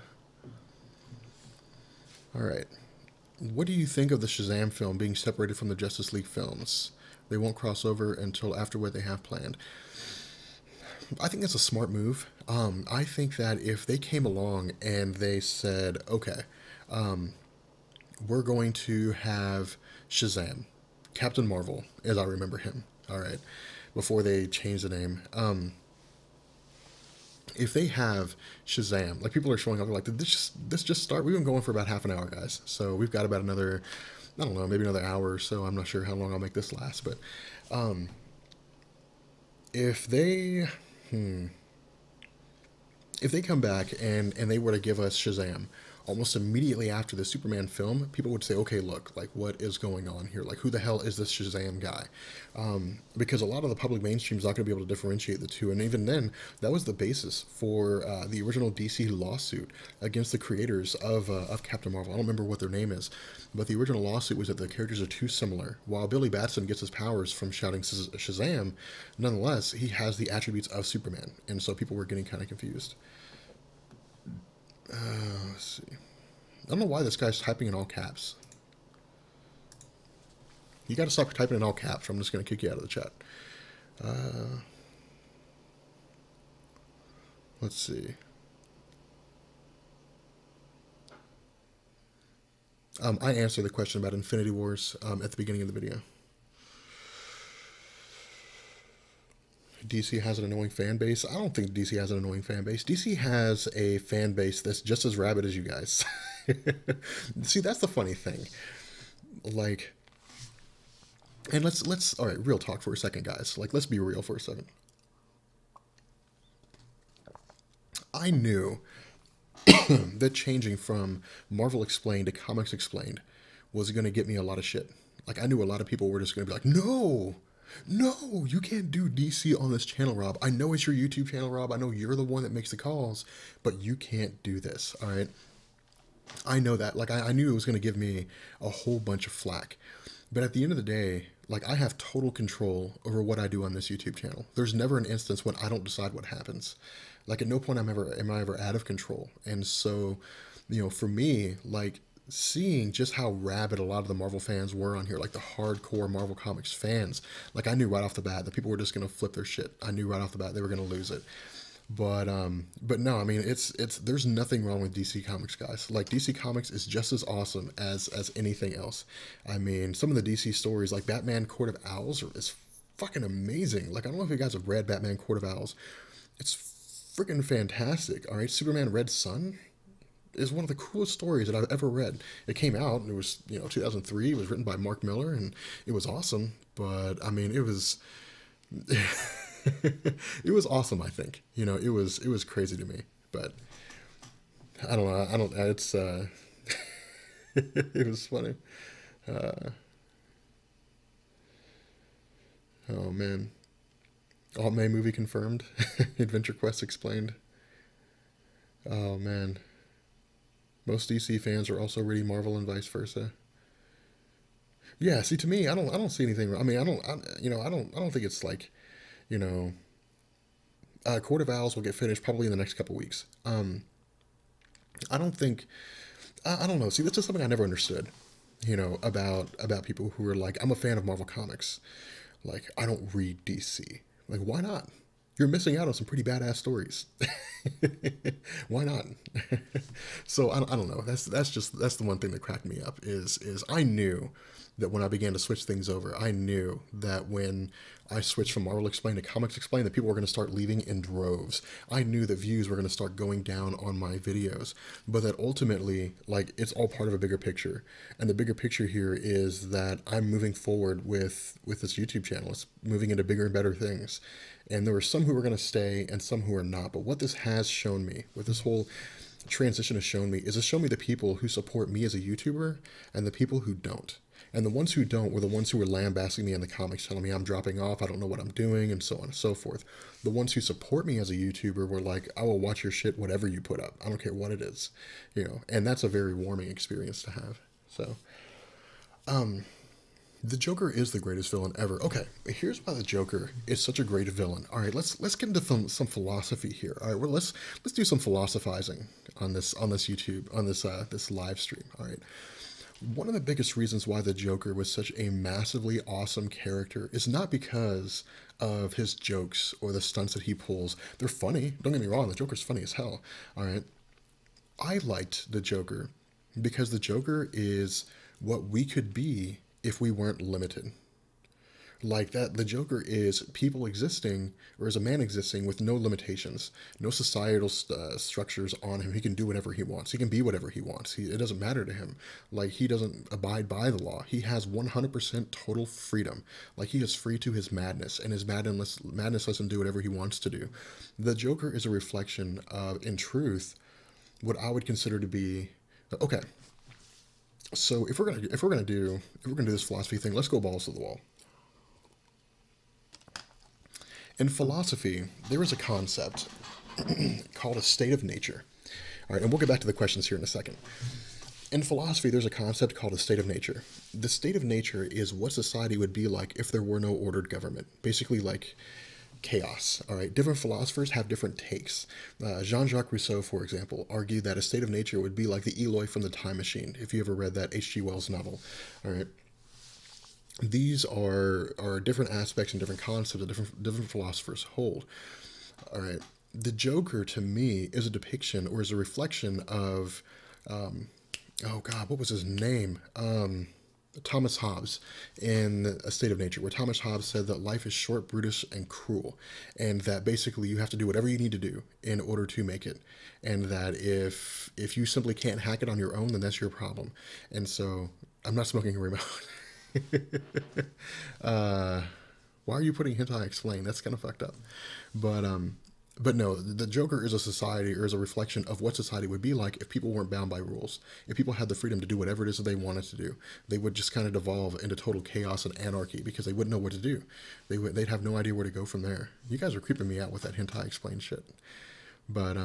right. What do you think of the Shazam film being separated from the Justice League films? They won't cross over until after what they have planned. I think that's a smart move. I think that if they came along and they said, okay, we're going to have Shazam, Captain Marvel, as I remember him, all right, before they changed the name. If they have Shazam, like people are showing up, they're like, did this just start? We've been going for about half an hour, guys. So we've got about another, I don't know, maybe another hour or so. I'm not sure how long I'll make this last, but if they, if they come back and they were to give us Shazam almost immediately after the Superman film, people would say, okay, look, like, what is going on here? Like, who the hell is this Shazam guy? Because a lot of the public mainstream is not going to be able to differentiate the two. And even then, that was the basis for the original DC lawsuit against the creators of Captain Marvel. I don't remember what their name is, but the original lawsuit was that the characters are too similar. While Billy Batson gets his powers from shouting Shazam, nonetheless, he has the attributes of Superman. And so people were getting kind of confused. Let's see. I don't know why this guy's typing in all caps. You got to stop typing in all caps. Or I'm just going to kick you out of the chat. Let's see. I answered the question about Infinity Wars at the beginning of the video. DC has an annoying fan base. I don't think DC has an annoying fan base. DC has a fan base that's just as rabid as you guys. See, that's the funny thing. Like, and let's all right, real talk for a second, guys. Like, let's be real for a second. I knew that changing from Marvel Explained to Comics Explained was going to get me a lot of shit. Like, I knew a lot of people were just going to be like, no, no, you can't do DC on this channel, Rob. I know it's your YouTube channel, Rob. I know you're the one that makes the calls, but you can't do this, all right? I know that. Like, I knew it was going to give me a whole bunch of flack. But at the end of the day, like, I have total control over what I do on this YouTube channel. There's never an instance when I don't decide what happens. Like, at no point am I ever out of control. And so, you know, for me, like, seeing just how rabid a lot of the Marvel fans were on here, like the hardcore Marvel Comics fans, like, I knew right off the bat that people were just going to flip their shit. I knew right off the bat they were going to lose it. But no, I mean, it's there's nothing wrong with DC Comics, guys. Like, DC Comics is just as awesome as anything else. I mean, some of the DC stories, like Batman Court of Owls, is fucking amazing. Like, I don't know if you guys have read Batman Court of Owls. It's freaking fantastic. All right, Superman Red Sun is one of the coolest stories that I've ever read. It came out, and it was, you know, 2003. It was written by Mark Miller, and it was awesome. But I mean, it was it was awesome. I think, you know, it was crazy to me. But I don't know. I don't. It's it was funny. Oh man, Alt May movie confirmed. Adventure Quest explained. Oh man, most DC fans are also reading Marvel and vice versa. Yeah, see, to me, I don't see anything. I mean, you know, I don't think it's like, you know, Court of Owls will get finished probably in the next couple weeks. I don't think, I don't know. See, that's just something I never understood, you know, about people who are like, I'm a fan of Marvel Comics. Like, I don't read DC. Like, why not? You're missing out on some pretty badass stories. Why not? So I don't know. That's the one thing that cracked me up is I knew that when I began to switch things over, I knew that when I switched from Marvel Explained to Comics Explained, that people were going to start leaving in droves. I knew that views were going to start going down on my videos, but that ultimately, like, it's all part of a bigger picture. And the bigger picture here is that I'm moving forward with this YouTube channel. It's moving into bigger and better things. And there were some who were going to stay and some who are not. But what this has shown me, what this whole transition has shown me, is it's shown me the people who support me as a YouTuber and the people who don't. And the ones who don't were the ones who were lambasting me in the comments, telling me I'm dropping off, I don't know what I'm doing, and so on and so forth. The ones who support me as a YouTuber were like, I will watch your shit, whatever you put up. I don't care what it is, you know. And that's a very warming experience to have. So, the Joker is the greatest villain ever. Okay, here's why the Joker is such a great villain. All right, let's get into some philosophy here. All right, well, let's do some philosophizing on this YouTube, on this live stream. All right. One of the biggest reasons why the Joker was such a massively awesome character is not because of his jokes or the stunts that he pulls. They're funny. Don't get me wrong. The Joker's funny as hell. All right. I liked the Joker because the Joker is what we could be if we weren't limited. Like that, the Joker is people existing, or is a man existing with no limitations, no societal structures on him. He can do whatever he wants. He can be whatever he wants. It doesn't matter to him. Like, he doesn't abide by the law. He has 100% total freedom. Like, he is free to his madness, and his madness lets him do whatever he wants to do. The Joker is a reflection of, in truth, what I would consider to be okay. So if we're gonna do this philosophy thing, let's go balls to the wall. In philosophy, there is a concept called a state of nature. All right, and we'll get back to the questions here in a second. In philosophy, there's a concept called a state of nature. The state of nature is what society would be like if there were no ordered government. Basically, like chaos. All right, different philosophers have different takes. Jean-Jacques Rousseau, for example, argued that a state of nature would be like the Eloi from the Time Machine, if you ever read that H.G. Wells novel. All right. These are different aspects and different concepts that different philosophers hold. All right, the Joker to me is a depiction or is a reflection of oh God, what was his name? Thomas Hobbes in A State of Nature, where Thomas Hobbes said that life is short, brutish, and cruel, and that basically you have to do whatever you need to do in order to make it, and that if you simply can't hack it on your own, then that's your problem. And so I'm not smoking a remote. Why are you putting hentai explain? That's kind of fucked up. But no, the Joker is a society or is a reflection of what society would be like if people weren't bound by rules. If people had the freedom to do whatever it is that they wanted to do, they would just kind of devolve into total chaos and anarchy because they wouldn't know what to do. They'd have no idea where to go from there. You guys are creeping me out with that hentai explain shit. But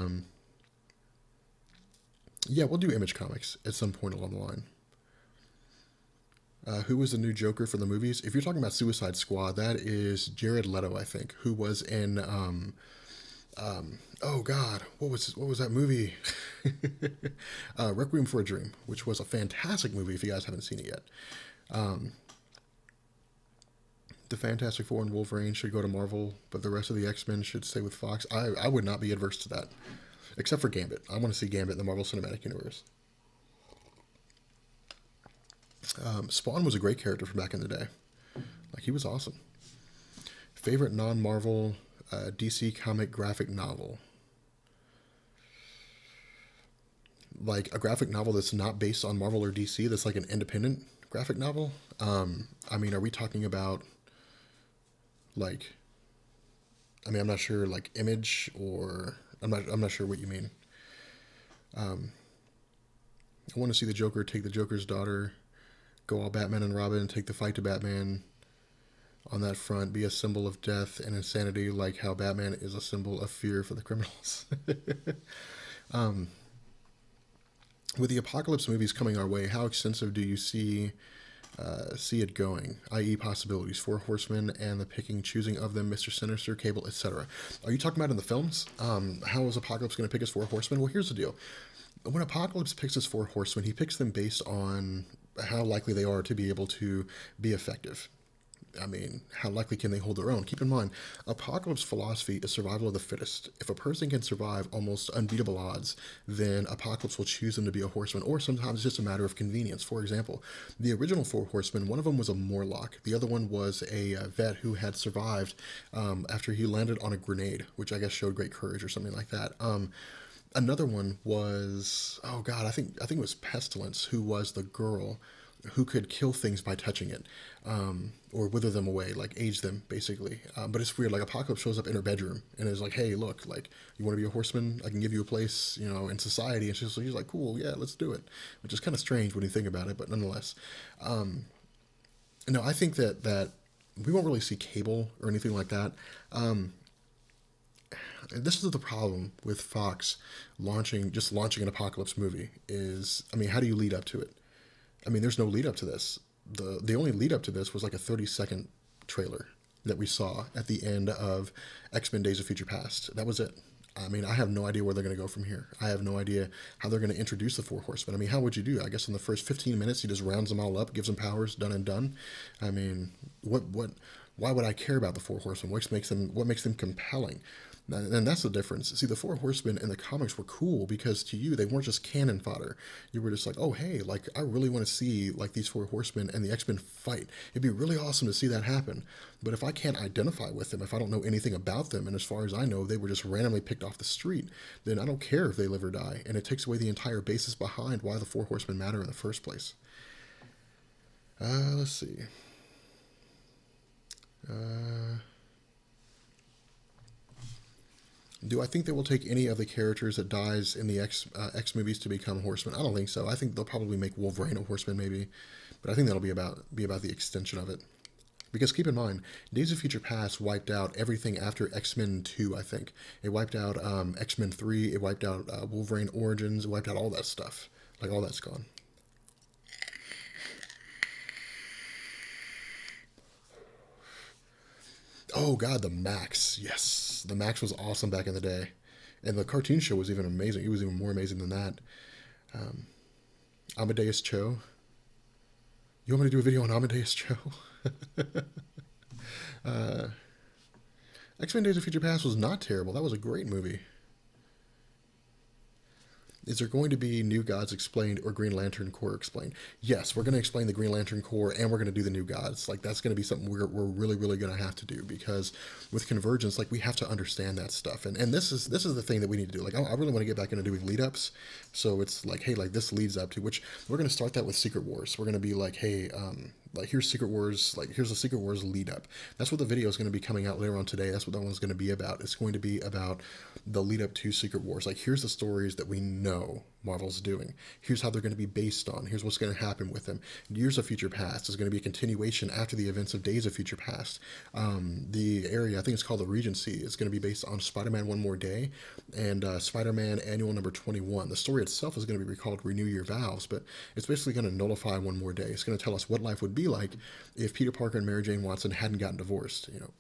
yeah, we'll do Image Comics at some point along the line. Who was the new Joker for the movies? If you're talking about Suicide Squad, that is Jared Leto, I think, who was in oh God, what was that movie? Requiem for a Dream, which was a fantastic movie. If you guys haven't seen it yet, the Fantastic Four and Wolverine should go to Marvel, but the rest of the X-Men should stay with Fox. I would not be adverse to that, except for Gambit. I want to see Gambit in the Marvel Cinematic Universe. Spawn was a great character from back in the day. Like, he was awesome. Favorite non-Marvel DC comic graphic novel? Like a graphic novel that's not based on Marvel or DC, that's like an independent graphic novel. I mean, are we talking about like? I mean, I'm not sure. Like Image, or I'm not sure what you mean. I want to see the Joker take the Joker's daughter, go all Batman and Robin, and take the fight to Batman. On that front, be a symbol of death and insanity, like how Batman is a symbol of fear for the criminals. With the Apocalypse movies coming our way, how extensive do you see it going? I.e., possibilities, Four Horsemen and the picking, choosing of them, Mr. Sinister, Cable, etc. Are you talking about in the films? How is Apocalypse going to pick his Four Horsemen? Well, here's the deal. When Apocalypse picks his Four Horsemen, he picks them based on how likely they are to be able to be effective. I mean, how likely can they hold their own? Keep in mind, Apocalypse philosophy is survival of the fittest. If a person can survive almost unbeatable odds, then Apocalypse will choose them to be a horseman, or sometimes it's just a matter of convenience. For example, the original Four Horsemen, one of them was a Morlock. The other one was a vet who had survived after he landed on a grenade, which I guess showed great courage or something like that. Another one was, oh God, I think it was Pestilence, who was the girl who could kill things by touching it, or wither them away, like age them, basically. But it's weird. Like Apocalypse shows up in her bedroom and is like, "Hey, look, like you want to be a horseman? I can give you a place, in society." And she's like, "Cool, yeah, let's do it." Which is kind of strange when you think about it, but nonetheless, no, I think that we won't really see Cable or anything like that. This is the problem with Fox launching an Apocalypse movie. Is, I mean, how do you lead up to it? I mean, there's no lead up to this. The only lead up to this was like a 30-second trailer that we saw at the end of X-Men Days of Future Past. That was it. I mean, I have no idea where they're going to go from here. I have no idea how they're going to introduce the Four Horsemen. I mean, how would you do? I guess in the first 15 minutes, he just rounds them all up, gives them powers, done and done. I mean, why would I care about the Four Horsemen? What makes them compelling? And that's the difference. See, the Four Horsemen in the comics were cool because to you, they weren't just cannon fodder. You were just like, oh, hey, like, I really want to see, like, these Four Horsemen and the X-Men fight. It'd be really awesome to see that happen. But if I can't identify with them, if I don't know anything about them, and as far as I know, they were just randomly picked off the street, then I don't care if they live or die. And it takes away the entire basis behind why the Four Horsemen matter in the first place. Let's see. Do I think they will take any of the characters that dies in the X movies to become Horsemen? I don't think so. I think they'll probably make Wolverine a Horseman, maybe, but I think that'll be about the extension of it. Because keep in mind, Days of Future Past wiped out everything after X-Men 2, I think. It wiped out X-Men 3, it wiped out Wolverine Origins, it wiped out all that stuff. Like, all that's gone. Oh God, the Max. Yes, the Max was awesome back in the day, and the cartoon show was even amazing. It was even more amazing than that. Amadeus Cho. You want me to do a video on Amadeus Cho? X-Men Days of Future Past was not terrible. That was a great movie. Is there going to be New Gods explained or Green Lantern Corps explained? Yes, we're going to explain the Green Lantern Corps and we're going to do the New Gods. Like, that's going to be something we're really, really going to have to do because with Convergence, like, we have to understand that stuff. And this is the thing that we need to do. Like, I really want to get back into doing lead ups. So it's like, hey, like, this leads up to, which we're going to start that with Secret Wars. We're going to be like, hey, like, here's Secret Wars, like, here's the Secret Wars lead up. That's what the video is going to be coming out later on today. That's what that one's going to be about. It's going to be about the lead up to Secret Wars. Like, here's the stories that we know Marvel's doing. Here's how they're going to be based on. Here's what's going to happen with them. Years of Future Past is going to be a continuation after the events of Days of Future Past. The area, I think it's called the Regency, is going to be based on Spider-Man One More Day and Spider-Man Annual Number 21. The story itself is going to be recalled Renew Your Vows, but it's basically going to nullify One More Day. It's going to tell us what life would be like if Peter Parker and Mary Jane Watson hadn't gotten divorced. You know,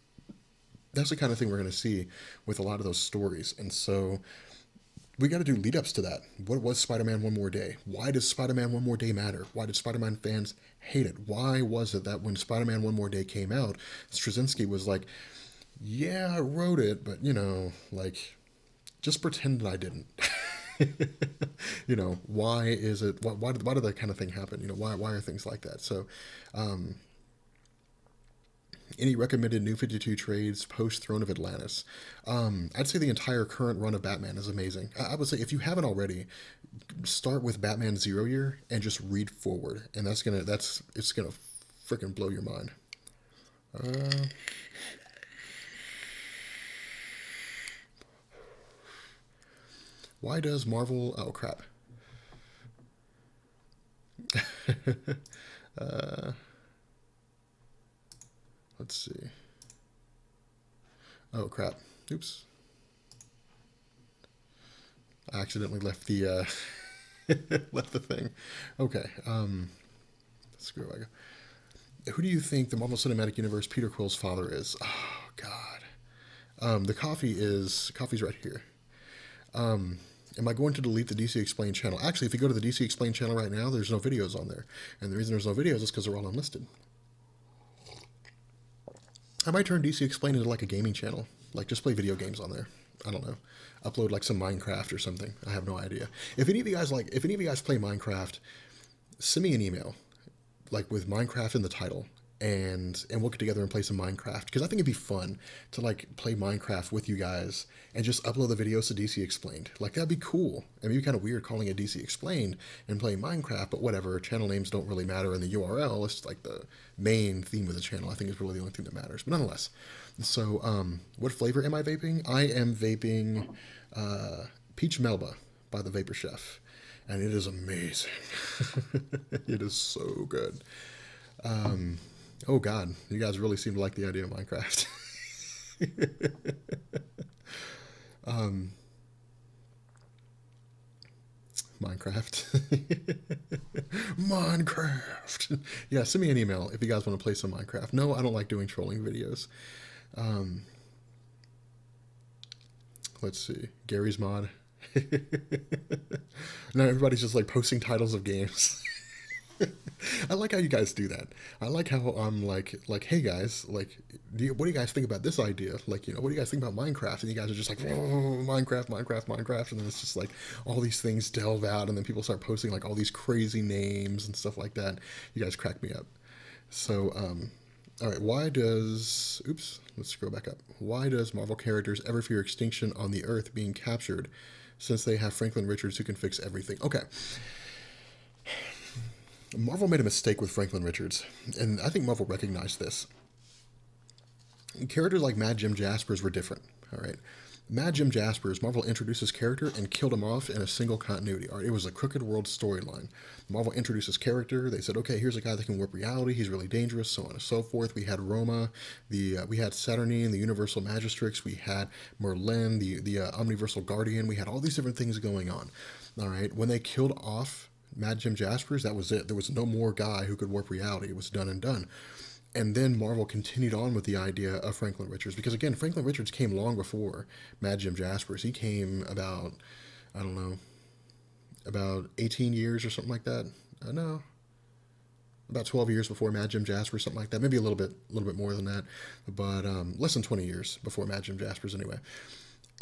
that's the kind of thing we're going to see with a lot of those stories. And so we got to do lead ups to that. What was Spider-Man One More Day? Why does Spider-Man One More Day matter? Why did Spider-Man fans hate it? Why was it that when Spider-Man One More Day came out, Straczynski was like, yeah, I wrote it, but, you know, like, just pretend that I didn't. You know, why is it, why did that kind of thing happen? You know, why are things like that? So, any recommended New 52 trades post Throne of Atlantis? I'd say the entire current run of Batman is amazing. I would say if you haven't already, start with Batman Zero Year and just read forward, and it's gonna freaking blow your mind. Uh, why does Marvel? Oh crap. Let's see. Oh crap. Oops. I accidentally left the left the thing. Okay. Let's go back. Who do you think the Marvel Cinematic Universe Peter Quill's father is? Oh God. Coffee's right here. Am I going to delete the DC Explained channel? Actually, if you go to the DC Explained channel right now, there's no videos on there, and the reason there's no videos is because they're all unlisted. I might turn DC Explained into like a gaming channel, like just play video games on there. I don't know, upload like some Minecraft or something. I have no idea. If any of you guys play Minecraft, send me an email, like with Minecraft in the title, and we'll get together and play some Minecraft because I think it'd be fun to like play Minecraft with you guys and just upload the videos to DC Explained. Like that'd be cool. I mean, it'd be kind of weird calling it DC Explained and playing Minecraft, but whatever. Channel names don't really matter in the URL. It's like the main theme of the channel. I think is really the only thing that matters. But nonetheless, so what flavor am I vaping? I am vaping Peach Melba by the Vapor Chef, and it is amazing. It is so good. Oh God, you guys really seem to like the idea of Minecraft. Minecraft. Minecraft. Yeah, send me an email if you guys want to play some Minecraft. No, I don't like doing trolling videos. Um, let's see. Gary's Mod. Now everybody's just like posting titles of games. I like how you guys do that. I like how I'm like, hey guys, like, what do you guys think about this idea? Like, you know, what do you guys think about Minecraft? And you guys are just like, oh, Minecraft, Minecraft, Minecraft, and then it's just like all these things delve out, and then people start posting like all these crazy names and stuff like that. You guys crack me up. So, all right, oops, let's scroll back up. Why does Marvel characters ever fear extinction on the Earth being captured, since they have Franklin Richards who can fix everything? Okay. Marvel made a mistake with Franklin Richards, and I think Marvel recognized this. Characters like Mad Jim Jaspers were different, all right? Mad Jim Jaspers, Marvel introduced his character and killed him off in a single continuity. All right, it was a Crooked World storyline. Marvel introduced his character. They said, okay, here's a guy that can warp reality. He's really dangerous, so on and so forth. We had Roma, we had Saturnine, the Universal Magistrix. We had Merlin, the Omniversal Guardian. We had all these different things going on. All right, when they killed off Mad Jim Jaspers, that was it. There was no more guy who could warp reality. It was done and done. And then Marvel continued on with the idea of Franklin Richards, because again, Franklin Richards came long before Mad Jim Jaspers. He came about, I don't know, about 18 years or something like that. No, about 12 years before Mad Jim Jasper, something like that. Maybe a little bit more than that, but less than 20 years before Mad Jim Jaspers anyway.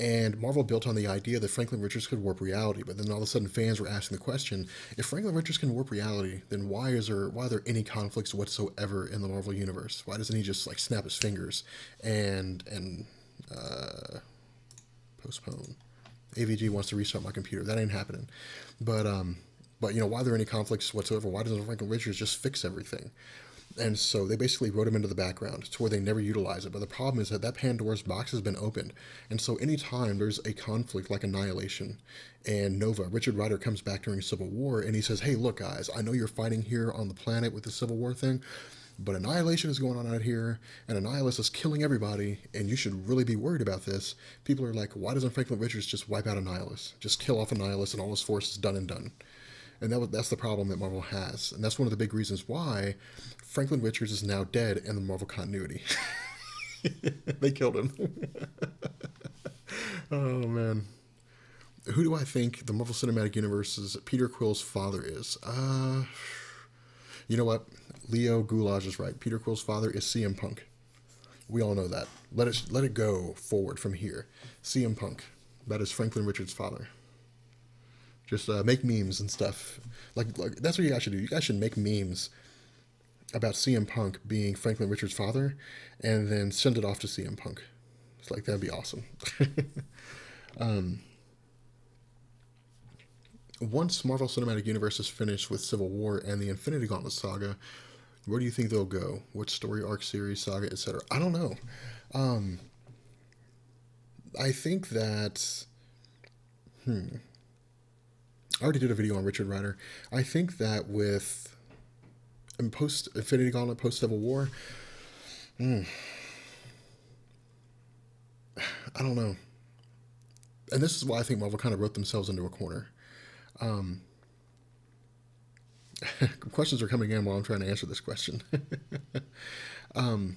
And Marvel built on the idea that Franklin Richards could warp reality, but then all of a sudden fans were asking the question: if Franklin Richards can warp reality, then why are there any conflicts whatsoever in the Marvel universe? Why doesn't he just like snap his fingers and postpone? AVG wants to restart my computer. That ain't happening. But you know, why are there any conflicts whatsoever? Why doesn't Franklin Richards just fix everything? And so they basically wrote him into the background to where they never utilize it. But the problem is that that Pandora's box has been opened. And so anytime there's a conflict like Annihilation and Nova, Richard Rider comes back during Civil War and he says, hey, look, guys, I know you're fighting here on the planet with the Civil War thing, but Annihilation is going on out here, and Annihilus is killing everybody, and you should really be worried about this. People are like, why doesn't Franklin Richards just wipe out Annihilus? Just kill off Annihilus and all his forces, done and done. And that's the problem that Marvel has. And that's one of the big reasons why Franklin Richards is now dead in the Marvel continuity. They killed him. Oh, man. Who do I think the Marvel Cinematic Universe's Peter Quill's father is? You know what? Leo Goulage is right. Peter Quill's father is CM Punk. We all know that. Let it go forward from here. CM Punk. That is Franklin Richards' father. Just make memes and stuff. Like that's what you guys should do. You guys should make memes about CM Punk being Franklin Richards' father, and then send it off to CM Punk. It's like, that'd be awesome. Once Marvel Cinematic Universe is finished with Civil War and the Infinity Gauntlet saga, where do you think they'll go? What story arc, series, saga, etc.? I don't know. I think that... I already did a video on Richard Rider. I think that with post Infinity Gauntlet, post Civil War, I don't know. And this is why I think Marvel kind of wrote themselves into a corner. Questions are coming in while I'm trying to answer this question. I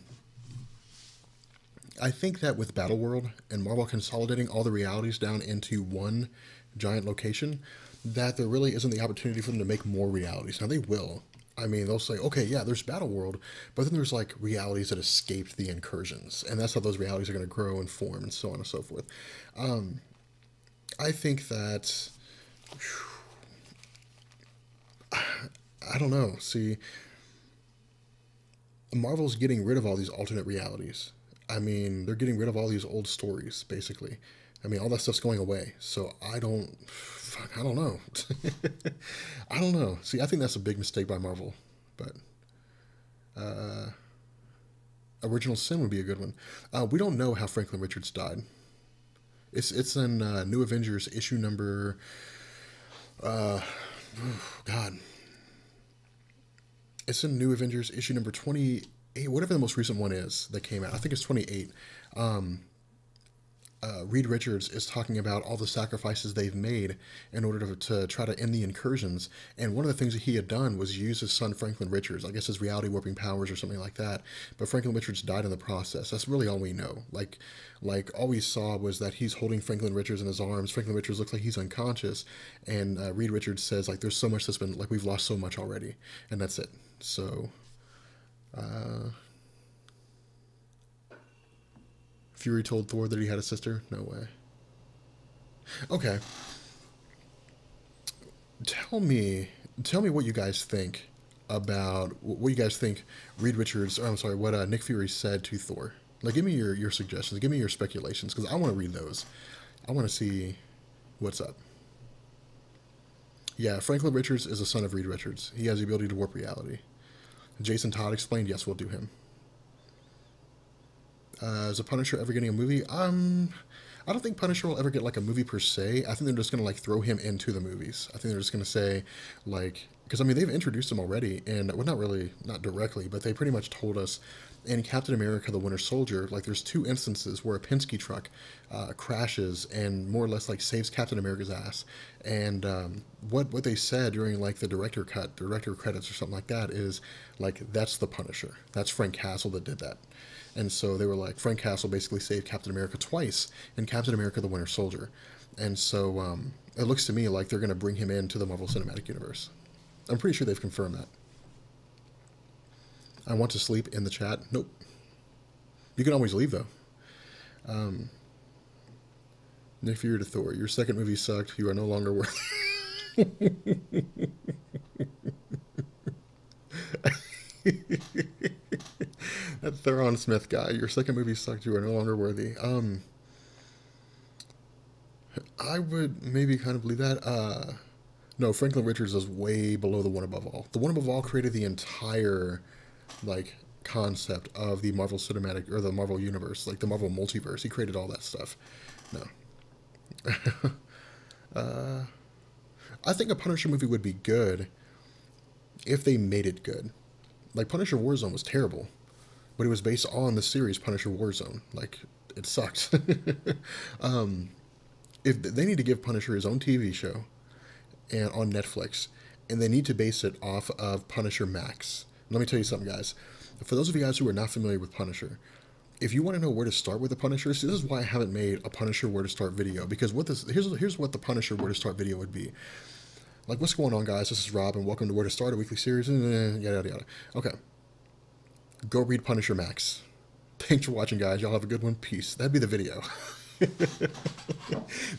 think that with Battleworld and Marvel consolidating all the realities down into one giant location, that there really isn't the opportunity for them to make more realities. Now, they will. I mean, they'll say, okay, yeah, there's Battleworld, but then there's like realities that escaped the incursions, and that's how those realities are going to grow and form and so on and so forth. I think that... I don't know. See, Marvel's getting rid of all these alternate realities. I mean, they're getting rid of all these old stories, basically. I mean, all that stuff's going away. So I don't know. I don't know. See, I think that's a big mistake by Marvel. But Original Sin would be a good one. We don't know how Franklin Richards died. It's in New Avengers issue number... God. It's in New Avengers issue number 28, whatever the most recent one is that came out. I think it's 28. Reed Richards is talking about all the sacrifices they've made in order to try to end the incursions. And one of the things that he had done was use his son Franklin Richards, I guess his reality warping powers or something like that. But Franklin Richards died in the process. That's really all we know. Like all we saw was that he's holding Franklin Richards in his arms. Franklin Richards looks like he's unconscious. And Reed Richards says, like, there's so much that's been, like, we've lost so much already. And that's it. So, Fury told Thor that he had a sister? No way. Okay. Tell me what you guys think about what you guys think Reed Richards, or I'm sorry, what Nick Fury said to Thor. Like, give me your suggestions, give me your speculations, because I want to read those. I want to see what's up. Yeah, Franklin Richards is a son of Reed Richards. He has the ability to warp reality. Jason Todd explained, yes, we'll do him. Is the Punisher ever getting a movie? I don't think Punisher will ever get like a movie per se. I think they're just gonna like throw him into the movies. I think they're just gonna say like, because I mean they've introduced him already, and well, not directly, but they pretty much told us in Captain America: The Winter Soldier, like there's two instances where a Penske truck crashes and more or less like saves Captain America's ass. And what they said during like the director credits or something like that is like, that's the Punisher. That's Frank Castle that did that. And so they were like, Frank Castle basically saved Captain America twice in Captain America: The Winter Soldier. And so it looks to me like they're going to bring him into the Marvel Cinematic Universe. I'm pretty sure they've confirmed that. I want to sleep in the chat. Nope. You can always leave though. Nick Fury to Thor. Your second movie sucked. You are no longer worth. That Theron Smith guy. Your second movie sucked. You are no longer worthy. I would maybe kind of believe that. No, Franklin Richards is way below the One Above All. The One Above All created the entire, like, concept of the Marvel Cinematic or the Marvel Universe, like the Marvel Multiverse. He created all that stuff. No. I think a Punisher movie would be good if they made it good. Like Punisher Warzone was terrible, but it was based on the series Punisher Warzone. Like it sucked. If they need to give Punisher his own TV show and on Netflix, and they need to base it off of Punisher Max. Let me tell you something, guys. For those of you guys who are not familiar with Punisher, if you want to know where to start with the Punisher, see, this is why I haven't made a Punisher where to start video, because here's what the Punisher where to start video would be. Like, what's going on, guys? This is Rob, and welcome to Where to Start, a weekly series, yada, yada, yada. Okay. Go read Punisher Max. Thanks for watching, guys. Y'all have a good one. Peace. That'd be the video.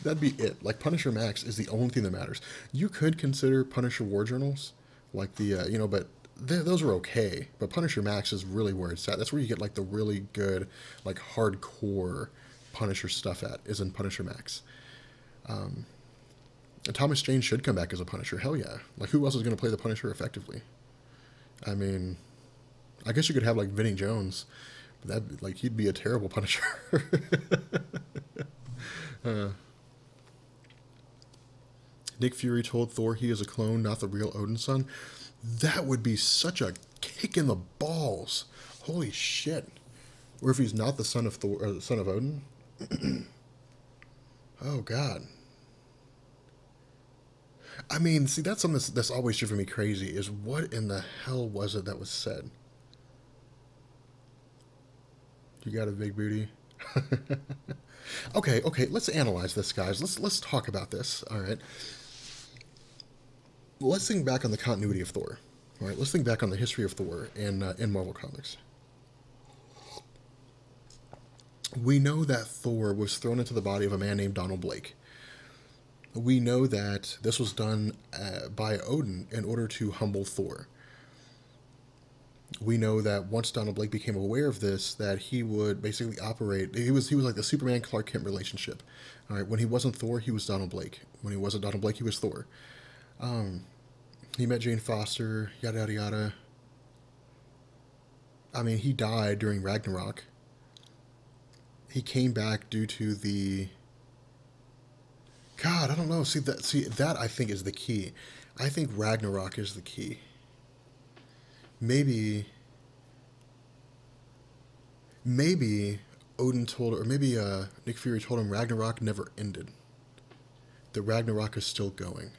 That'd be it. Like, Punisher Max is the only thing that matters. You could consider Punisher War Journals, like the, but those are okay. But Punisher Max is really where it's at. That's where you get, like, the really good, like, hardcore Punisher stuff at, is in Punisher Max. And Thomas Jane should come back as a Punisher. Hell yeah. Like, who else is going to play the Punisher effectively? I mean, I guess you could have, like, Vinnie Jones. But that, like, he'd be a terrible Punisher. Nick Fury told Thor he is a clone, not the real Odin's son. That would be such a kick in the balls. Holy shit. Or if he's not the son of Thor, or the son of Odin. Oh, God. I mean, see, that's something that's always driven me crazy, is what in the hell was it that was said? You got a big booty? Okay, let's analyze this, guys. Let's talk about this, all right? Let's think back on the continuity of Thor, all right? Let's think back on the history of Thor in Marvel Comics. We know that Thor was thrown into the body of a man named Donald Blake. We know that this was done by Odin in order to humble Thor. We know that once Donald Blake became aware of this, that he would basically operate. He was like the Superman Clark Kent relationship. All right, when he wasn't Thor, he was Donald Blake. When he wasn't Donald Blake, he was Thor. He met Jane Foster, yada yada yada. I mean, he died during Ragnarok. He came back due to the. God, I don't know. See that I think is the key. I think Ragnarok is the key. Maybe Odin told, or maybe Nick Fury told him Ragnarok never ended. That Ragnarok is still going.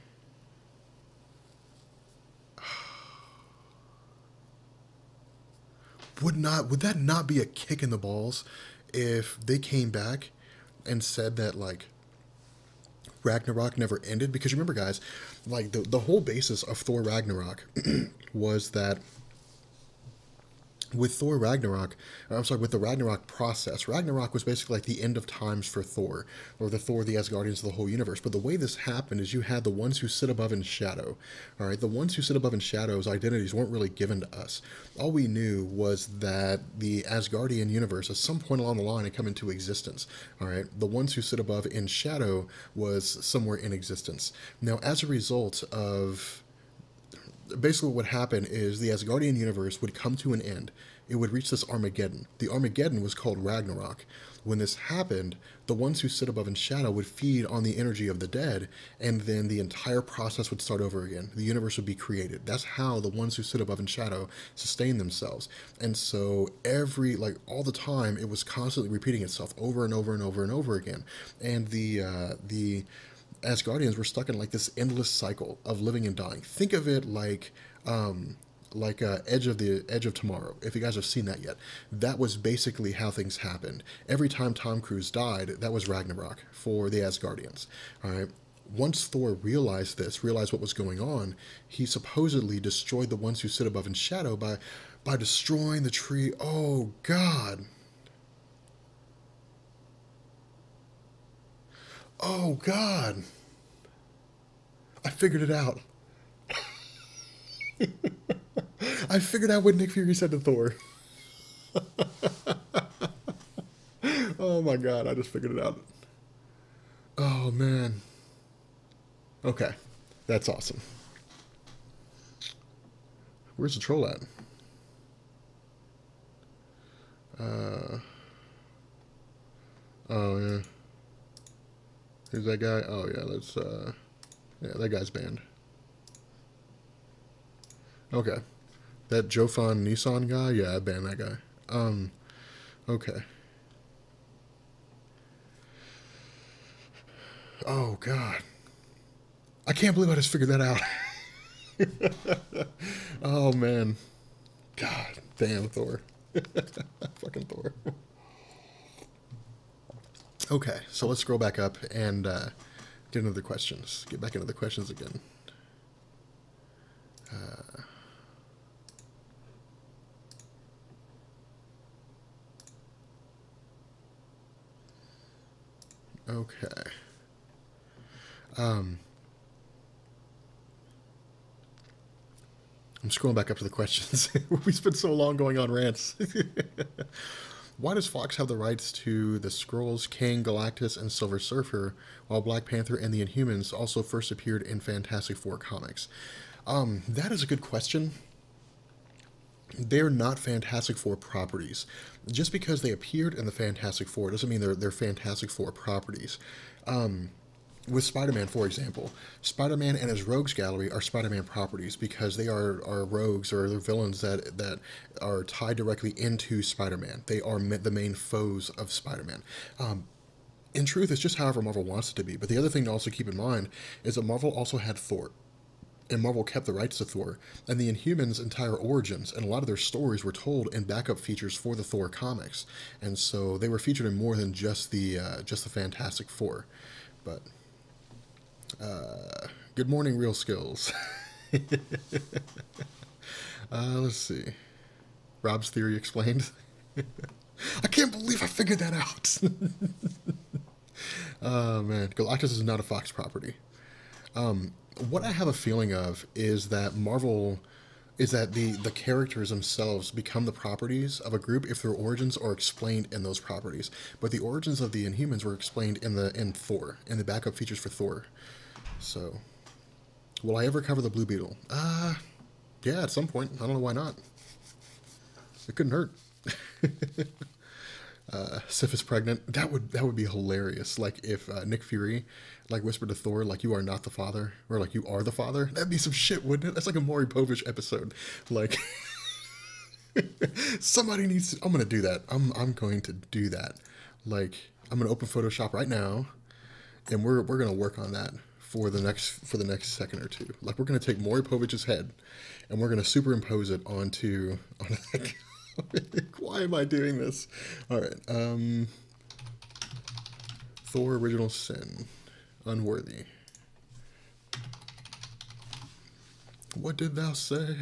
Would that not be a kick in the balls if they came back and said that, like, Ragnarok never ended? Because remember, guys, like the whole basis of Thor Ragnarok was that with Thor Ragnarok, with the Ragnarok process, Ragnarok was basically like the end of times for Thor, or the Thor, the Asgardians of the whole universe. But the way this happened is you had the ones who sit above in shadow. All right, the ones who sit above in shadows' identities weren't really given to us. All we knew was that the Asgardian universe, at some point along the line, had come into existence. All right, the ones who sit above in shadow was somewhere in existence. Now, as a result of basically what would happen is the Asgardian universe would come to an end. It would reach this Armageddon. The Armageddon was called Ragnarok. When this happened, the ones who sit above in shadow would feed on the energy of the dead, and then the entire process would start over again. The universe would be created. That's how the ones who sit above in shadow sustain themselves. And so all the time, it was constantly repeating itself over and over and over and over again. And the Asgardians were stuck in like this endless cycle of living and dying. Think of it like Edge of Tomorrow. If you guys have seen that yet, that was basically how things happened. Every time Tom Cruise died, that was Ragnarok for the Asgardians. All right. Once Thor realized what was going on, he supposedly destroyed the ones who sit above in shadow by by destroying the tree. Oh, God. Oh, God. I figured it out. I figured out what Nick Fury said to Thor. Oh, my God. I just figured it out. Oh, man. Okay. That's awesome. Where's the troll at? Oh, yeah. Who's that guy? Oh, yeah, that's, yeah, that guy's banned. Okay. That Jofon Nissan guy? Yeah, I banned that guy. Okay. Oh, God. I can't believe I just figured that out. Oh, man. God damn, Thor. Fucking Thor. Okay, so let's scroll back up and get into the questions. Get back into the questions again. Okay. I'm scrolling back up to the questions. We spent so long going on rants. Why does Fox have the rights to the Skrulls, Kang, Galactus, and Silver Surfer, while Black Panther and the Inhumans also first appeared in Fantastic Four comics? That is a good question. They're not Fantastic Four properties. Just because they appeared in the Fantastic Four doesn't mean they're Fantastic Four properties. With Spider-Man, for example, Spider-Man and his Rogues Gallery are Spider-Man properties because they are rogues or they're villains that are tied directly into Spider-Man. They are the main foes of Spider-Man. In truth, it's just however Marvel wants it to be. But the other thing to also keep in mind is that Marvel also had Thor. And Marvel kept the rights to Thor, and the Inhumans' entire origins and a lot of their stories were told in backup features for the Thor comics, and so they were featured in more than just the Fantastic Four. But good morning, Real Skills. Let's see. Rob's theory explained. I can't believe I figured that out. Oh man, Galactus is not a Fox property. What I have a feeling of is that Marvel is that the characters themselves become the properties of a group if their origins are explained in those properties. But the origins of the Inhumans were explained in Thor, in the backup features for Thor. So, will I ever cover the Blue Beetle? Yeah, at some point. I don't know why not. It couldn't hurt. Sif is pregnant. That would be hilarious. Like if Nick Fury like whispered to Thor like you are not the father or like you are the father. That'd be some shit, wouldn't it? That's like a Maury Povich episode. Like somebody needs to, I'm gonna do that. I'm going to do that. Like I'm gonna open Photoshop right now, and we're gonna work on that for the next second or two. Like we're gonna take Maury Povich's head, and we're gonna superimpose it onto like. Why am I doing this? All right. Thor Original Sin. Unworthy. What did thou say?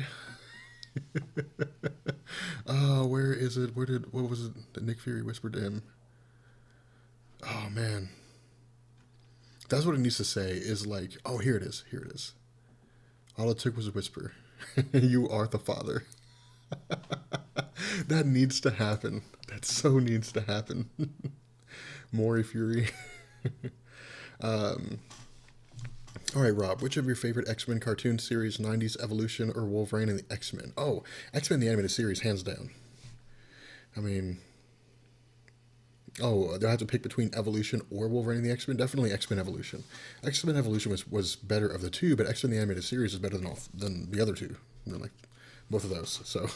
Where is it? What was it that Nick Fury whispered to him? Oh, man. That's what it needs to say is like, oh, here it is. Here it is. All it took was a whisper. You are the father. That needs to happen. That so needs to happen. Maury Fury. All right, Rob, which of your favorite X-Men cartoon series, 90s Evolution or Wolverine and the X-Men? Oh, X-Men the animated series, hands down. I mean, oh, do I have to pick between Evolution or Wolverine and the X-Men? Definitely X-Men Evolution. X-Men Evolution was better of the two, but X-Men the animated series is better than the other two. Like both of those. So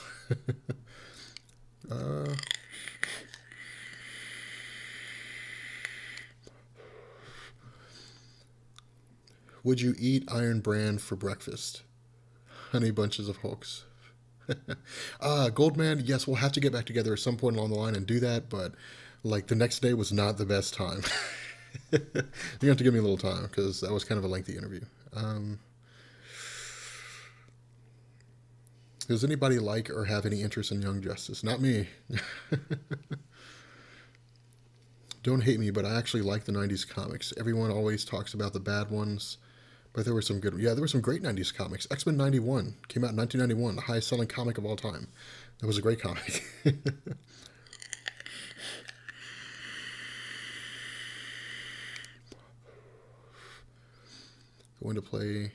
would you eat Iron Bran for breakfast? Honey bunches of Hulks. Goldman, yes, we'll have to get back together at some point along the line and do that, but like the next day was not the best time. You have to give me a little time because that was kind of a lengthy interview. Does anybody like or have any interest in Young Justice? Not me. Don't hate me, but I actually like the 90s comics. Everyone always talks about the bad ones, but there were some good. Yeah, there were some great 90s comics. X-Men 91 came out in 1991, the highest selling comic of all time. That was a great comic. Going to play.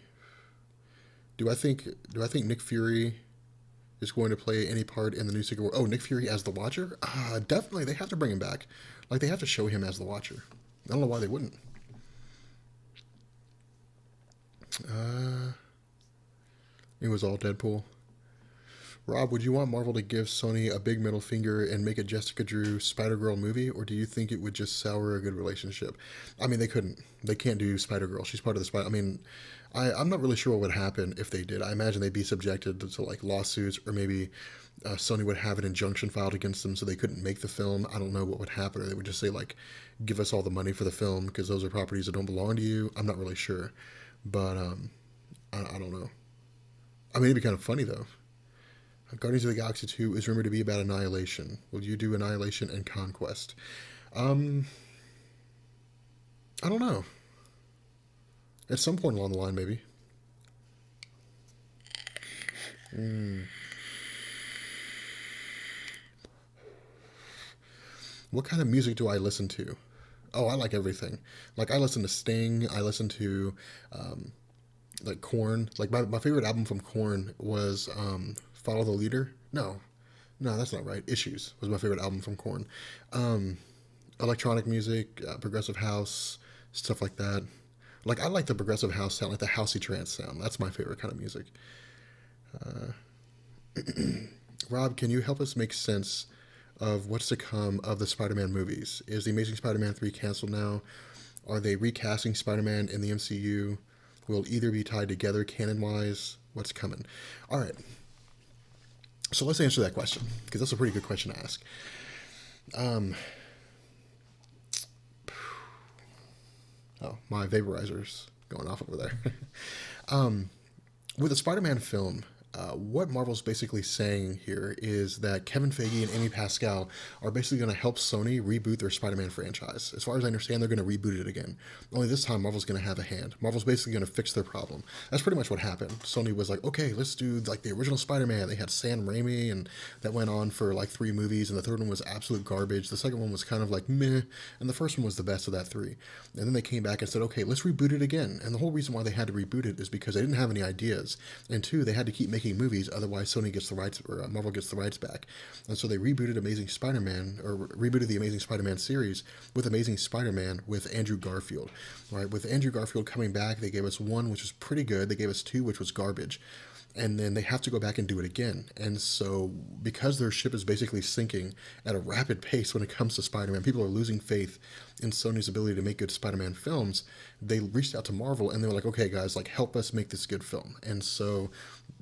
Do I think Nick Fury is going to play any part in the new Secret War? Oh, Nick Fury as the Watcher? Definitely. They have to bring him back. Like, they have to show him as the Watcher. I don't know why they wouldn't. It was all Deadpool. Rob, would you want Marvel to give Sony a big middle finger and make a Jessica Drew Spider-Girl movie, or do you think it would just sour a good relationship? I mean, they couldn't. They can't do Spider-Girl. She's part of the Spider... I mean, I'm not really sure what would happen if they did. I imagine they'd be subjected to like, lawsuits, or maybe Sony would have an injunction filed against them so they couldn't make the film. I don't know what would happen, or they would just say, like, give us all the money for the film because those are properties that don't belong to you. I'm not really sure. But I don't know. I mean, it'd be kind of funny, though. Guardians of the Galaxy 2 is rumored to be about Annihilation. Will you do Annihilation and Conquest? I don't know. At some point along the line, maybe. What kind of music do I listen to? Oh, I like everything. Like, I listen to Sting. I listen to, like, Korn. Like, my favorite album from Korn was Follow the Leader. No, that's not right. Issues was my favorite album from Korn. Electronic music, progressive house, stuff like that. Like, I like the progressive house sound, like the housey trance sound. That's my favorite kind of music. Rob, can you help us make sense of what's to come of the Spider-Man movies? Is The Amazing Spider-Man 3 canceled now? Are they recasting Spider-Man in the MCU? Will either be tied together canon-wise? What's coming? All right. So let's answer that question, because that's a pretty good question to ask. Oh, my vaporizer's going off over there. With the Spider-Man film, what Marvel's basically saying here is that Kevin Feige and Amy Pascal are basically going to help Sony reboot their Spider-Man franchise. As far as I understand, they're going to reboot it again. Only this time, Marvel's going to have a hand. Marvel's basically going to fix their problem. That's pretty much what happened. Sony was like, okay, let's do like the original Spider-Man. They had Sam Raimi, and that went on for like 3 movies, and the third one was absolute garbage. The second one was kind of like meh, and the first one was the best of that 3. And then they came back and said, okay, let's reboot it again. And the whole reason why they had to reboot it is because they didn't have any ideas, and 2, they had to keep making movies, otherwise Sony gets the rights, or Marvel gets the rights back. And so they rebooted Amazing Spider-Man, or rebooted the Amazing Spider-Man series with Amazing Spider-Man with Andrew Garfield. Right, with Andrew Garfield coming back, they gave us 1, which was pretty good. They gave us 2, which was garbage. And then they have to go back and do it again. And so, because their ship is basically sinking at a rapid pace when it comes to Spider-Man, people are losing faith in Sony's ability to make good Spider-Man films. They reached out to Marvel and they were like, okay, guys, like, help us make this good film. And so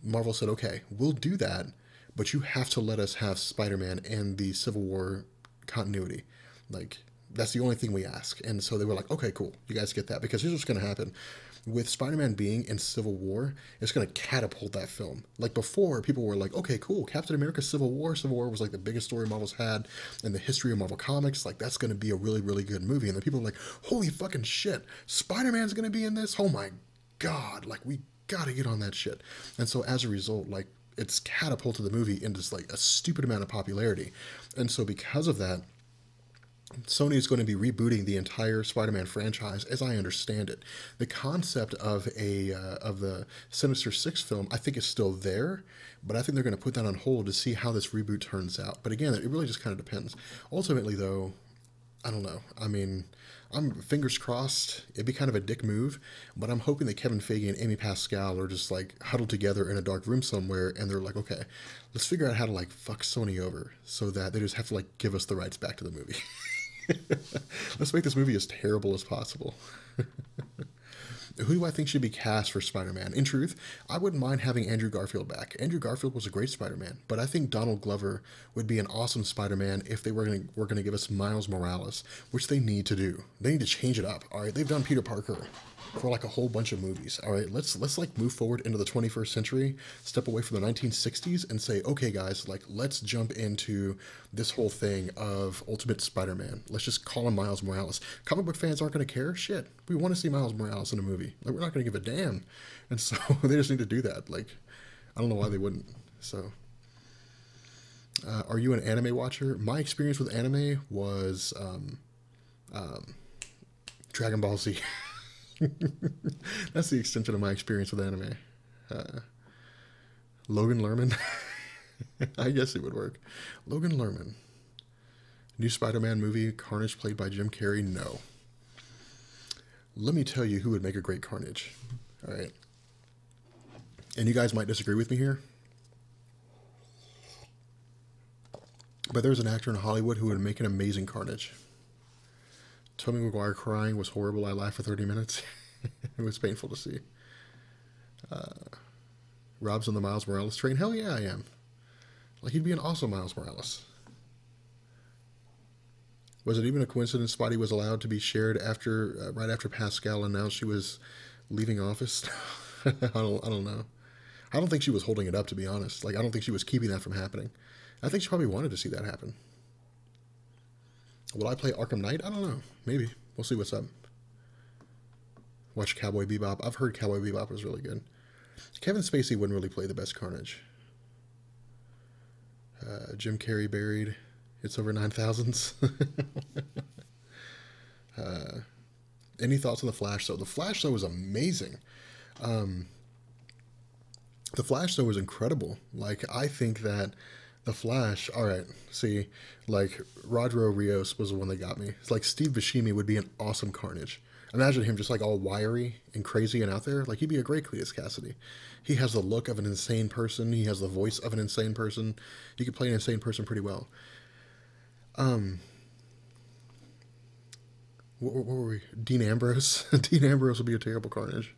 Marvel said, okay, we'll do that, but you have to let us have Spider-Man and the Civil War continuity. Like, that's the only thing we ask. And so they were like, okay, cool, you guys get that. Because here's what's going to happen. With Spider-Man being in Civil War, it's going to catapult that film. Like, before, people were like, okay, cool, Captain America Civil War. Civil War was like the biggest story Marvel's had in the history of Marvel Comics. Like, that's going to be a really, really good movie. And then people were like, holy fucking shit, Spider-Man's going to be in this? Oh my God, like, we got to get on that shit. And so as a result, like, it's catapulted the movie into just, like, a stupid amount of popularity. And so because of that, Sony is going to be rebooting the entire Spider-Man franchise, as I understand it. The concept of the Sinister Six film, I think, is still there, but I think they're going to put that on hold to see how this reboot turns out. But again, it really just kind of depends. Ultimately, though, I don't know. I mean, I'm fingers crossed. It'd be kind of a dick move, but I'm hoping that Kevin Feige and Amy Pascal are just like huddled together in a dark room somewhere, and they're like, okay, let's figure out how to like fuck Sony over so that they just have to like give us the rights back to the movie. Let's make this movie as terrible as possible. Who do I think should be cast for Spider-Man? In truth, I wouldn't mind having Andrew Garfield back. Andrew Garfield was a great Spider-Man, but I think Donald Glover would be an awesome Spider-Man if they were going to give us Miles Morales, which they need to do. They need to change it up. All right, they've done Peter Parker for like a whole bunch of movies. All right, let's like move forward into the 21st century, step away from the 1960s, and say, okay, guys, like let's jump into this whole thing of Ultimate Spider-Man. Let's just call him Miles Morales. Comic book fans aren't going to care. Shit, we want to see Miles Morales in a movie. Like, we're not going to give a damn, and so they just need to do that. Like, I don't know why they wouldn't. So. Are you an anime watcher? My experience with anime was Dragon Ball Z. That's the extension of my experience with anime. Logan Lerman. I guess it would work. Logan Lerman. New Spider-Man movie, Carnage played by Jim Carrey? No. Let me tell you who would make a great Carnage. All right. And you guys might disagree with me here. But there's an actor in Hollywood who would make an amazing Carnage. Tobey Maguire crying was horrible. I laughed for 30 minutes. It was painful to see. Rob's on the Miles Morales train. Hell yeah, I am. Like, he'd be an awesome Miles Morales. Was it even a coincidence Spidey was allowed to be shared after, right after Pascal announced she was leaving office? I don't know. I don't think she was holding it up, to be honest. Like, I don't think she was keeping that from happening. I think she probably wanted to see that happen. Will I play Arkham Knight? I don't know. Maybe. We'll see what's up. Watch Cowboy Bebop. I've heard Cowboy Bebop was really good. Kevin Spacey wouldn't really play the best Carnage. Jim Carrey buried. It's over 9,000s. Any thoughts on The Flash, though? The Flash, though, was amazing. The Flash, though, was incredible. Like, I think that The Flash, all right, see, like, Rodrigo Rios was the one that got me. It's like Steve Buscemi would be an awesome Carnage. Imagine him just, like, all wiry and crazy and out there. Like, he'd be a great Cletus Cassidy. He has the look of an insane person. He has the voice of an insane person. He could play an insane person pretty well. What were we? Dean Ambrose? Dean Ambrose would be a terrible Carnage.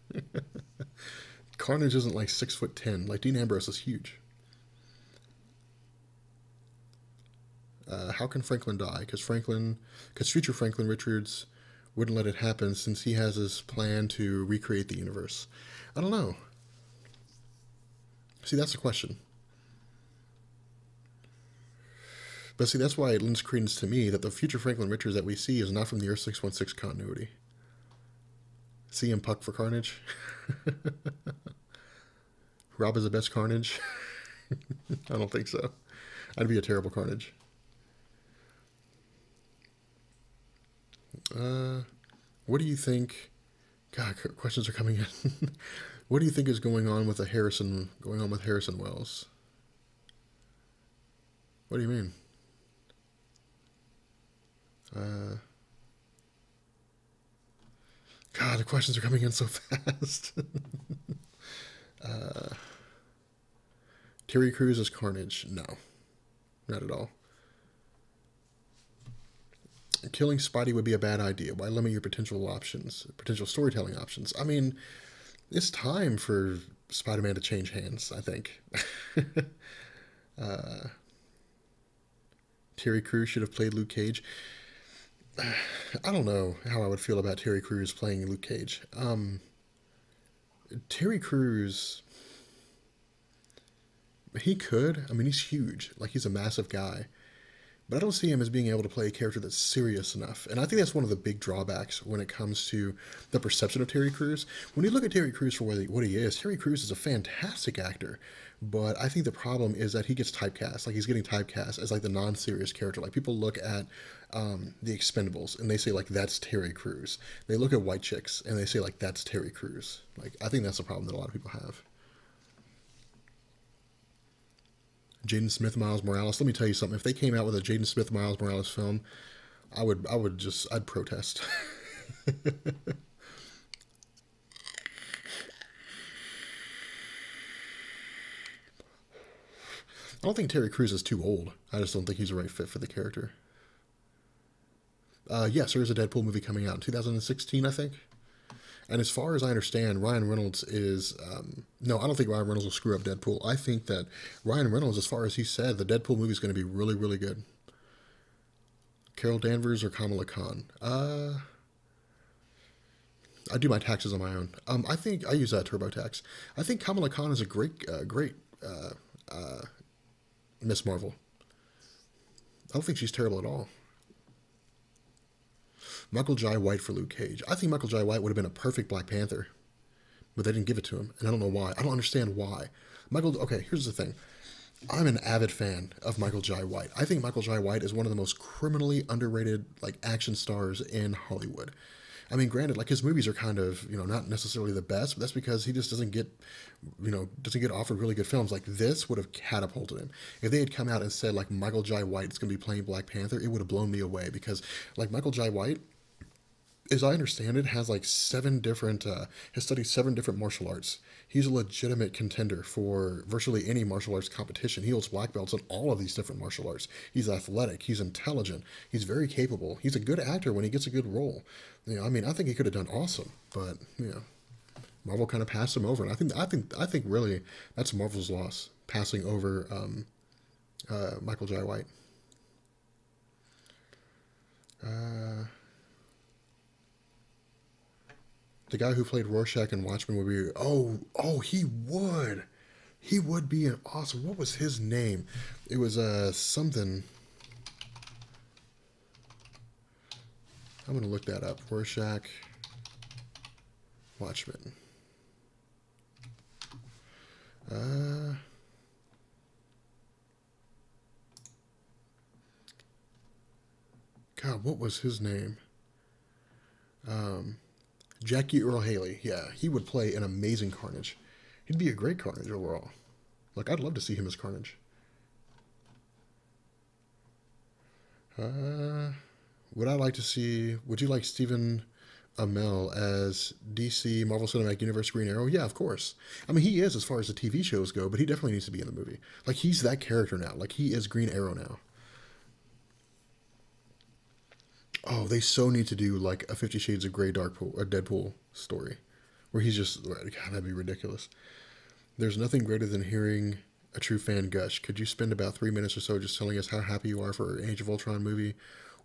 Carnage isn't, like, 6'10". Like, Dean Ambrose is huge. How can Franklin die? Because future Franklin Richards wouldn't let it happen since he has his plan to recreate the universe. I don't know. See, that's the question. But see, that's why it lends credence to me that the future Franklin Richards that we see is not from the Earth 616 continuity. CM Punk for Carnage. Rob is the best Carnage. I don't think so. I'd be a terrible Carnage. What do you think? God, questions are coming in. What do you think is going on with Harrison Wells? What do you mean? God, the questions are coming in so fast. Terry Crews as Carnage? No, not at all. Killing Spidey would be a bad idea. Why limit your potential storytelling options? I mean, it's time for Spider-Man to change hands, I think. Terry Crews should have played Luke Cage. I don't know how I would feel about Terry Crews playing Luke Cage. Terry Crews, he could. I mean, he's huge. Like, he's a massive guy. But I don't see him as being able to play a character that's serious enough. And I think that's one of the big drawbacks when it comes to the perception of Terry Crews. When you look at Terry Crews for what he is, Terry Crews is a fantastic actor. But I think the problem is that he gets typecast. Like, he's getting typecast as, like, the non-serious character. Like, people look at The Expendables, and they say, like, that's Terry Crews. They look at White Chicks, and they say, like, that's Terry Crews. Like, I think that's a problem that a lot of people have. Jaden Smith, Miles Morales. Let me tell you something. If they came out with a Jaden Smith, Miles Morales film, I'd protest. I don't think Terry Crews is too old. I just don't think he's the right fit for the character. Yes, there is a Deadpool movie coming out in 2016, I think. And as far as I understand, Ryan Reynolds is... no, I don't think Ryan Reynolds will screw up Deadpool. I think that Ryan Reynolds, as far as he said, the Deadpool movie is going to be really, really good. Carol Danvers or Kamala Khan? I do my taxes on my own. I think I use TurboTax. I think Kamala Khan is a great Miss Marvel. I don't think she's terrible at all. Michael Jai White for Luke Cage. I think Michael Jai White would have been a perfect Black Panther, but they didn't give it to him, and I don't know why. I don't understand why. Okay, here's the thing. I'm an avid fan of Michael Jai White. I think Michael Jai White is one of the most criminally underrated like action stars in Hollywood. I mean, granted, like his movies are kind of not necessarily the best, but that's because he just doesn't get offered really good films. Like this would have catapulted him if they had come out and said like Michael Jai White is going to be playing Black Panther. It would have blown me away because like Michael Jai White, as I understand it, has like has studied 7 different martial arts. He's a legitimate contender for virtually any martial arts competition. He holds black belts in all of these different martial arts. He's athletic. He's intelligent. He's very capable. He's a good actor when he gets a good role. I mean, I think he could have done awesome, but Marvel kind of passed him over, and I think really that's Marvel's loss, passing over Michael Jai White. Uh, the guy who played Rorschach in Watchmen would be he would be an awesome. What was his name? It was something. I'm gonna look that up. Rorschach, Watchmen. Uh, God, what was his name? Jackie Earl Haley. Yeah, he would play an amazing Carnage. He'd be a great Carnage overall. Like, I'd love to see him as Carnage. Uh, would I like to see? Would you like Stephen Amell as DC Marvel Cinematic Universe Green Arrow? Yeah, of course. I mean, he is as far as the TV shows go, but he definitely needs to be in the movie. Like, he's that character now. Like, he is Green Arrow now. Oh, they so need to do like a 50 Shades of Grey a Deadpool story, where he's just God, that'd be ridiculous. There's nothing greater than hearing a true fan gush. Could you spend about 3 minutes or so just telling us how happy you are for Age of Ultron movie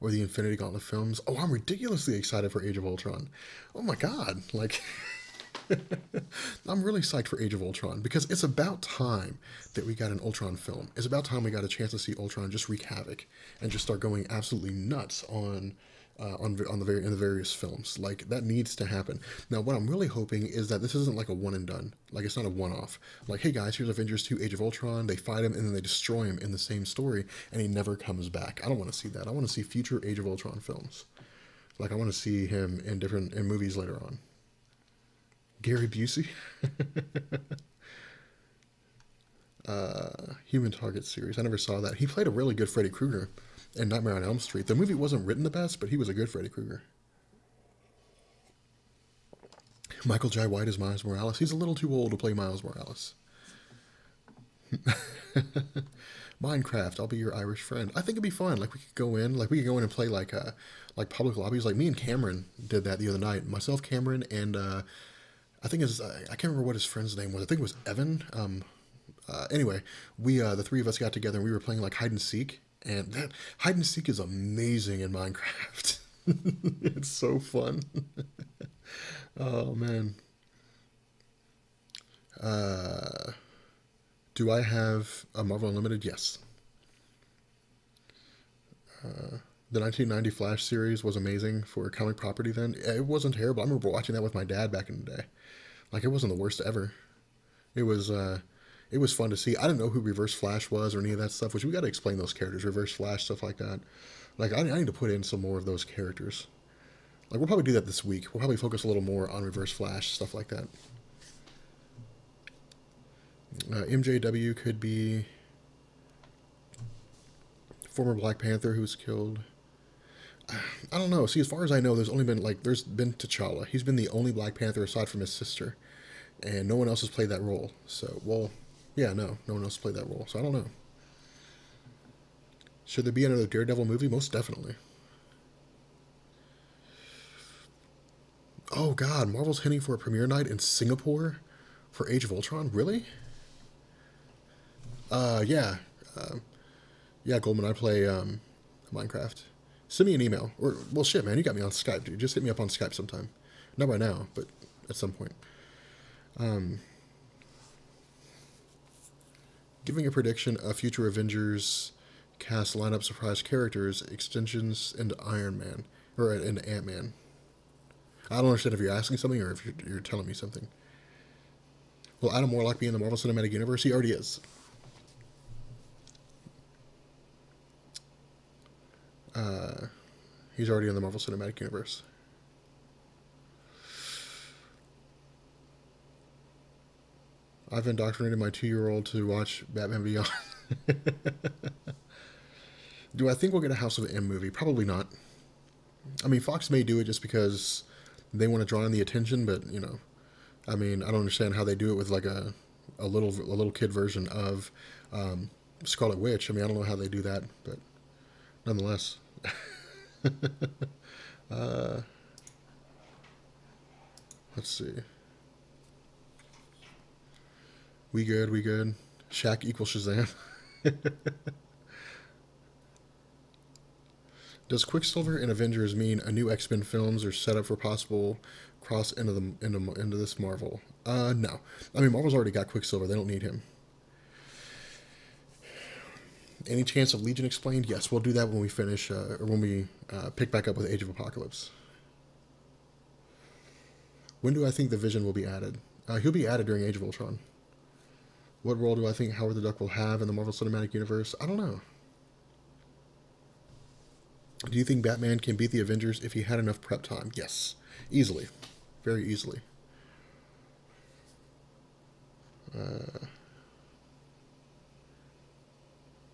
or the Infinity Gauntlet films? Oh, I'm ridiculously excited for Age of Ultron. Oh my God, like I'm really psyched for Age of Ultron because it's about time that we got an Ultron film. It's about time we got a chance to see Ultron just wreak havoc and just start going absolutely nuts in the various films. Like that needs to happen. Now, what I'm really hoping is that this isn't like a one and done. Like it's not a one off. Like, hey guys, here's Avengers 2: Age of Ultron. They fight him and then they destroy him in the same story, and he never comes back. I don't want to see that. I want to see future Age of Ultron films. Like I want to see him in movies later on. Gary Busey. Human Target series. I never saw that. He played a really good Freddy Krueger in Nightmare on Elm Street. The movie wasn't written the best, but he was a good Freddy Krueger. Michael Jai White is Miles Morales. He's a little too old to play Miles Morales. Minecraft. I'll be your Irish friend. I think it'd be fun. Like we could go in and play like public lobbies. Like me and Cameron did that the other night. Myself, Cameron, and I think I can't remember what his friend's name was. I think it was Evan. Anyway, we the three of us got together and we were playing like hide and seek, and that hide and seek is amazing in Minecraft. It's so fun. Oh man. Do I have a Marvel Unlimited? Yes. The 1990 Flash series was amazing for comic property then. It wasn't terrible. I remember watching that with my dad back in the day. Like it wasn't the worst ever. It was it was fun to see. I didn't know who Reverse Flash was or any of that stuff, which we got to explain those characters, Reverse Flash, stuff like that. Like I need to put in some more of those characters. Like we'll probably do that this week. We'll probably focus a little more on Reverse Flash, stuff like that. MJW could be former Black Panther who was killed. I don't know. See, as far as I know, there's been T'Challa. He's been the only Black Panther aside from his sister, and no one else has played that role. So, well, yeah, no one else played that role. So I don't know. Should there be another Daredevil movie? Most definitely. Oh God, Marvel's hitting for a premiere night in Singapore for Age of Ultron. Really? Yeah. Yeah, Goldman, I play Minecraft. Send me an email. Or, well, shit, man, you got me on Skype, dude. Just hit me up on Skype sometime. Not right now, but at some point. Giving a prediction of future Avengers cast lineup surprise characters, extensions into Iron Man, or into Ant Man. I don't understand if you're asking something or if you're telling me something. Will Adam Warlock be in the Marvel Cinematic Universe? He already is. He's already in the Marvel Cinematic Universe. I've indoctrinated my 2-year-old to watch Batman Beyond. Do I think we'll get a House of M movie? Probably not. I mean, Fox may do it just because they want to draw in the attention, but you know, I mean, I don't understand how they do it with like a little kid version of Scarlet Witch. I mean, I don't know how they do that, but nonetheless. Let's see. We good, we good. Shaq equals Shazam. Does Quicksilver in Avengers mean a new X-Men films are set up for possible cross into this Marvel? No. I mean, Marvel's already got Quicksilver. They don't need him. Any chance of Legion explained? Yes, we'll do that when we finish, or when we pick back up with Age of Apocalypse. When do I think the Vision will be added? He'll be added during Age of Ultron. What role do I think Howard the Duck will have in the Marvel Cinematic Universe? I don't know. Do you think Batman can beat the Avengers if he had enough prep time? Yes. Easily. Very easily.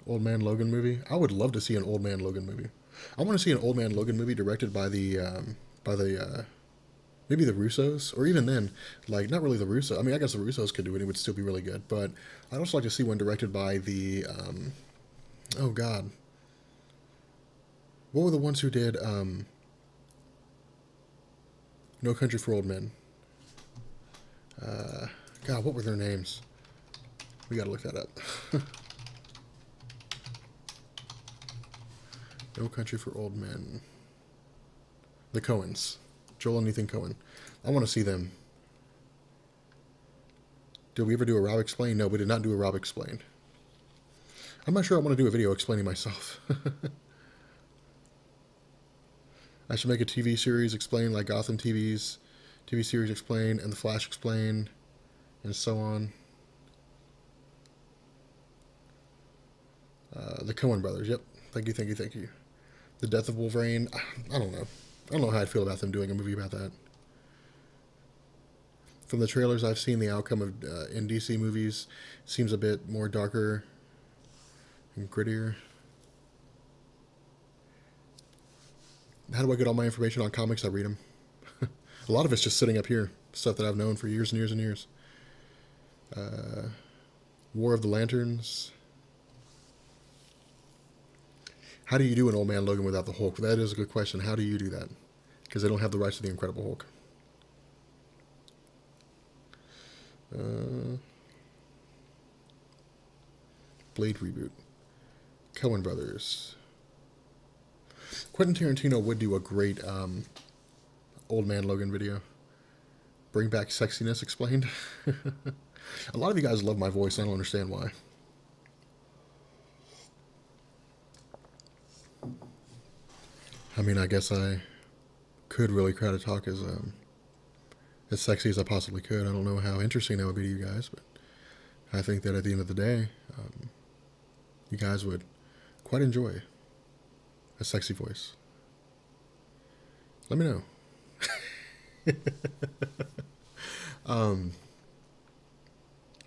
Old Man Logan movie? I would love to see an Old Man Logan movie. I want to see an Old Man Logan movie directed by maybe the Russos, or even then, like, not really the Russos. I mean, I guess the Russos could do it. It would still be really good. But I'd also like to see one directed by the, oh, God. What were the ones who did No Country for Old Men? God, what were their names? We gotta look that up. No Country for Old Men. The Coens. Joel and Ethan Coen. I want to see them. Did we ever do a Rob Explain? No, we did not do a Rob Explain. I'm not sure I want to do a video explaining myself. I should make a TV series explain, like Gotham TV's TV series explain, and The Flash explain, and so on. The Coen brothers, yep. Thank you, thank you, thank you. The Death of Wolverine, I don't know. I don't know how I'd feel about them doing a movie about that. From the trailers I've seen, the outcome of in DC movies seems a bit more darker and grittier. How do I get all my information on comics? I read them. A lot of it's just sitting up here. Stuff that I've known for years and years and years. War of the Lanterns. How do you do an Old Man Logan without the Hulk? That is a good question. How do you do that? Because they don't have the rights to the Incredible Hulk. Blade reboot. Coen Brothers. Quentin Tarantino would do a great Old Man Logan video. Bring back sexiness explained. A lot of you guys love my voice. I don't understand why. I mean, I guess I could really try to talk as sexy as I possibly could. I don't know how interesting that would be to you guys, but I think that at the end of the day, you guys would quite enjoy a sexy voice. Let me know.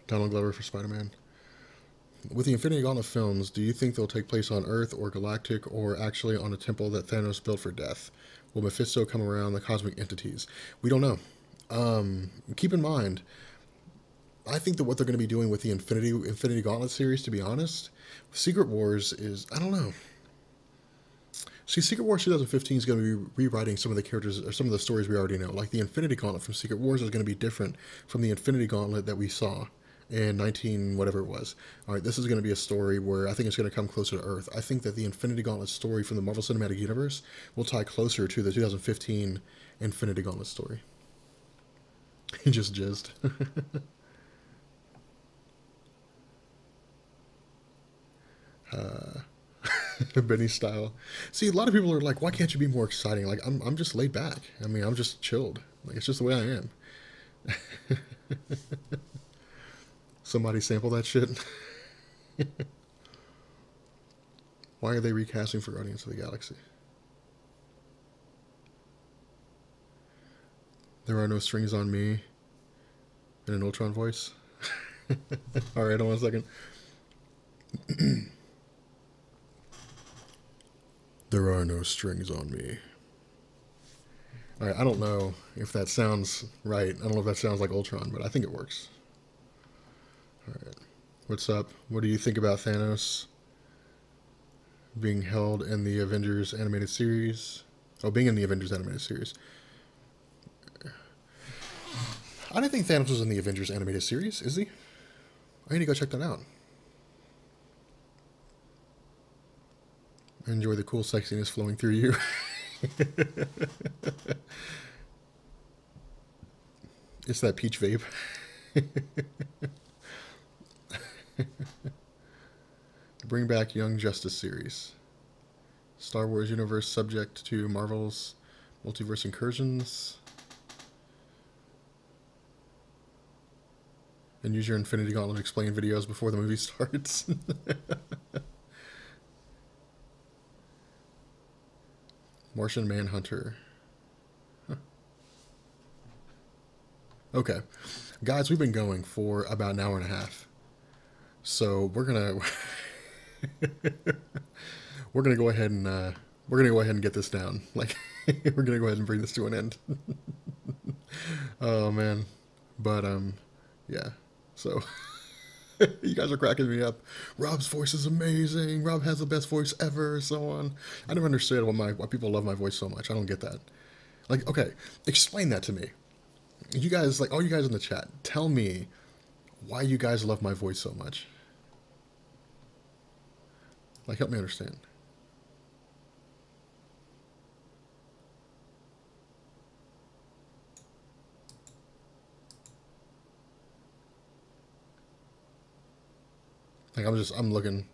Donald Glover for Spider-Man. With the Infinity Gauntlet films, do you think they'll take place on Earth or Galactic, or actually on a temple that Thanos built for death? Will Mephisto come around the cosmic entities? We don't know. Keep in mind, I think that what they're going to be doing with the Infinity Gauntlet series, to be honest, Secret Wars is, I don't know. See, Secret Wars 2015 is going to be rewriting some of the characters, or some of the stories we already know. Like the Infinity Gauntlet from Secret Wars is going to be different from the Infinity Gauntlet that we saw in 19 whatever it was. All right, this is going to be a story where I think it's going to come closer to Earth. I think that the Infinity Gauntlet story from the Marvel Cinematic Universe will tie closer to the 2015 Infinity Gauntlet story. He just jizzed. Benny style. See, a lot of people are like, why can't you be more exciting? Like, I'm just laid back. I mean, I'm just chilled. Like, it's just the way I am. Somebody sample that shit. Why are they recasting for Guardians of the Galaxy? There are no strings on me. In an Ultron voice. Alright, hold on a second. There are no strings on me. Alright, I don't know if that sounds right. I don't know if that sounds like Ultron, but I think it works. Alright. What's up? What do you think about Thanos being held in the Avengers animated series? Oh, being in the Avengers animated series. I don't think Thanos was in the Avengers animated series, is he? I need to go check that out. Enjoy the cool sexiness flowing through you. It's that peach vape. Bring back Young Justice series. Star Wars universe subject to Marvel's multiverse incursions. And use your Infinity Gauntlet to explain videos before the movie starts. Martian Manhunter. Huh. Okay. Guys, we've been going for about an hour and a half. So we're gonna we're gonna go ahead and get this down. Like we're gonna go ahead and bring this to an end. Oh man. But yeah. So you guys are cracking me up. Rob's voice is amazing. Rob has the best voice ever, so on. I never understood why people love my voice so much. I don't get that. Like, okay, explain that to me. You guys, like all you guys in the chat, tell me why you guys love my voice so much. Like, help me understand. Like, I'm looking.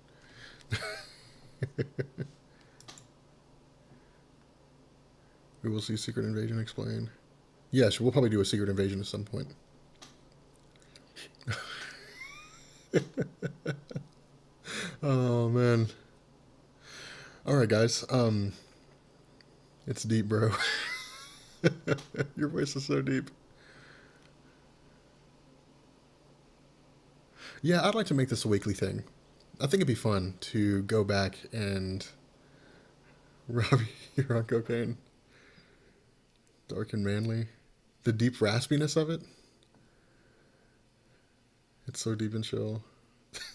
We will see Secret Invasion explained. Yes, we'll probably do a Secret Invasion at some point. Oh, man. Alright, guys. It's deep, bro. Your voice is so deep. Yeah, I'd like to make this a weekly thing. I think it'd be fun to go back and... Robbie, you're on cocaine. Dark and manly. The deep raspiness of it. It's so deep and chill.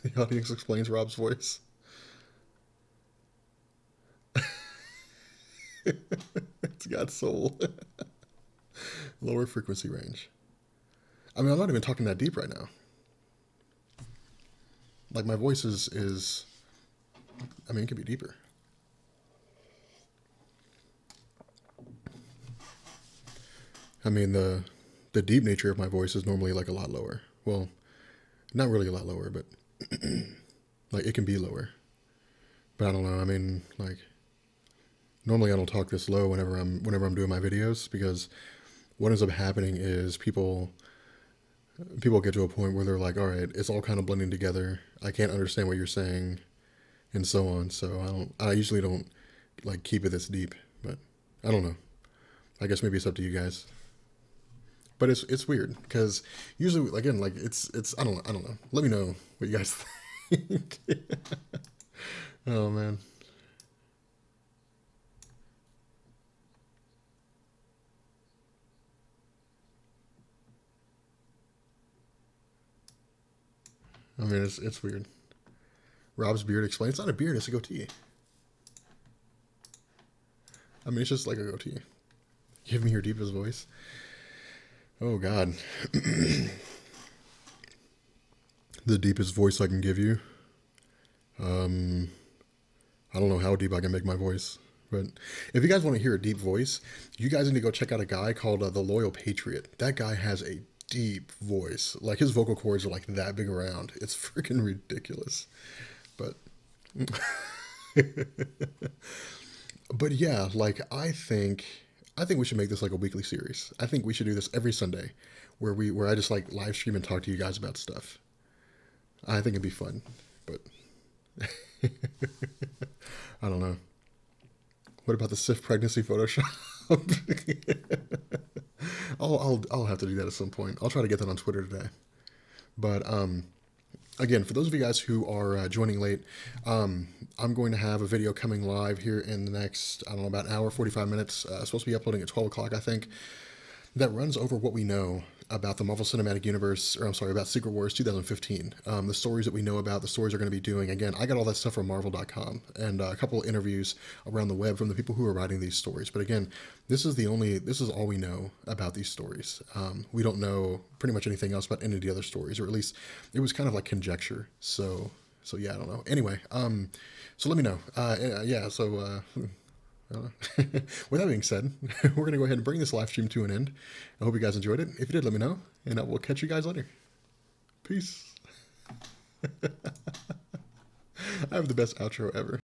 The audience explains Rob's voice. It's got soul. Lower frequency range. I mean, I'm not even talking that deep right now. Like, my voice is I mean, it could be deeper. I mean, the deep nature of my voice is normally, like, a lot lower. Well, not really a lot lower, but, like, it can be lower. But I don't know, I mean, like, normally I don't talk this low whenever I'm doing my videos, because what ends up happening is people get to a point where they're like, all right, it's all kind of blending together. I can't understand what you're saying, and so on. So I usually don't like keep it this deep, but I don't know. I guess maybe it's up to you guys. But it's weird because usually, again, like it's I don't know. Let me know what you guys think. Oh man. I mean, it's weird. Rob's beard explains. It's not a beard, it's a goatee. I mean, it's just like a goatee. Give me your deepest voice. Oh, God. The deepest voice I can give you. I don't know how deep I can make my voice. But if you guys want to hear a deep voice, you guys need to go check out a guy called The Loyal Patriot. That guy has a deep voice. Like his vocal cords are like that big around. It's freaking ridiculous. But but yeah, like I think we should make this like a weekly series. I think we should do this every Sunday where I just like live stream and talk to you guys about stuff. I think it'd be fun. But I don't know. What about the Sif pregnancy Photoshop? I'll have to do that at some point. I'll try to get that on Twitter today. But again, for those of you guys who are joining late, I'm going to have a video coming live here in the next, I don't know, about an hour, 45 minutes. Supposed to be uploading at 12 o'clock, I think. That runs over what we know about the Marvel Cinematic Universe, or I'm sorry, about Secret Wars 2015. The stories that we know about, the stories we're going to be doing. Again, I got all that stuff from Marvel.com and a couple of interviews around the web from the people who are writing these stories. But again, this is all we know about these stories. We don't know pretty much anything else about any of the other stories, or at least it was kind of like conjecture. So yeah, I don't know. Anyway, so let me know. Yeah, so. With that being said, we're going to go ahead and bring this live stream to an end. I hope you guys enjoyed it. If you did, let me know, and I will catch you guys later. Peace. I have the best outro ever.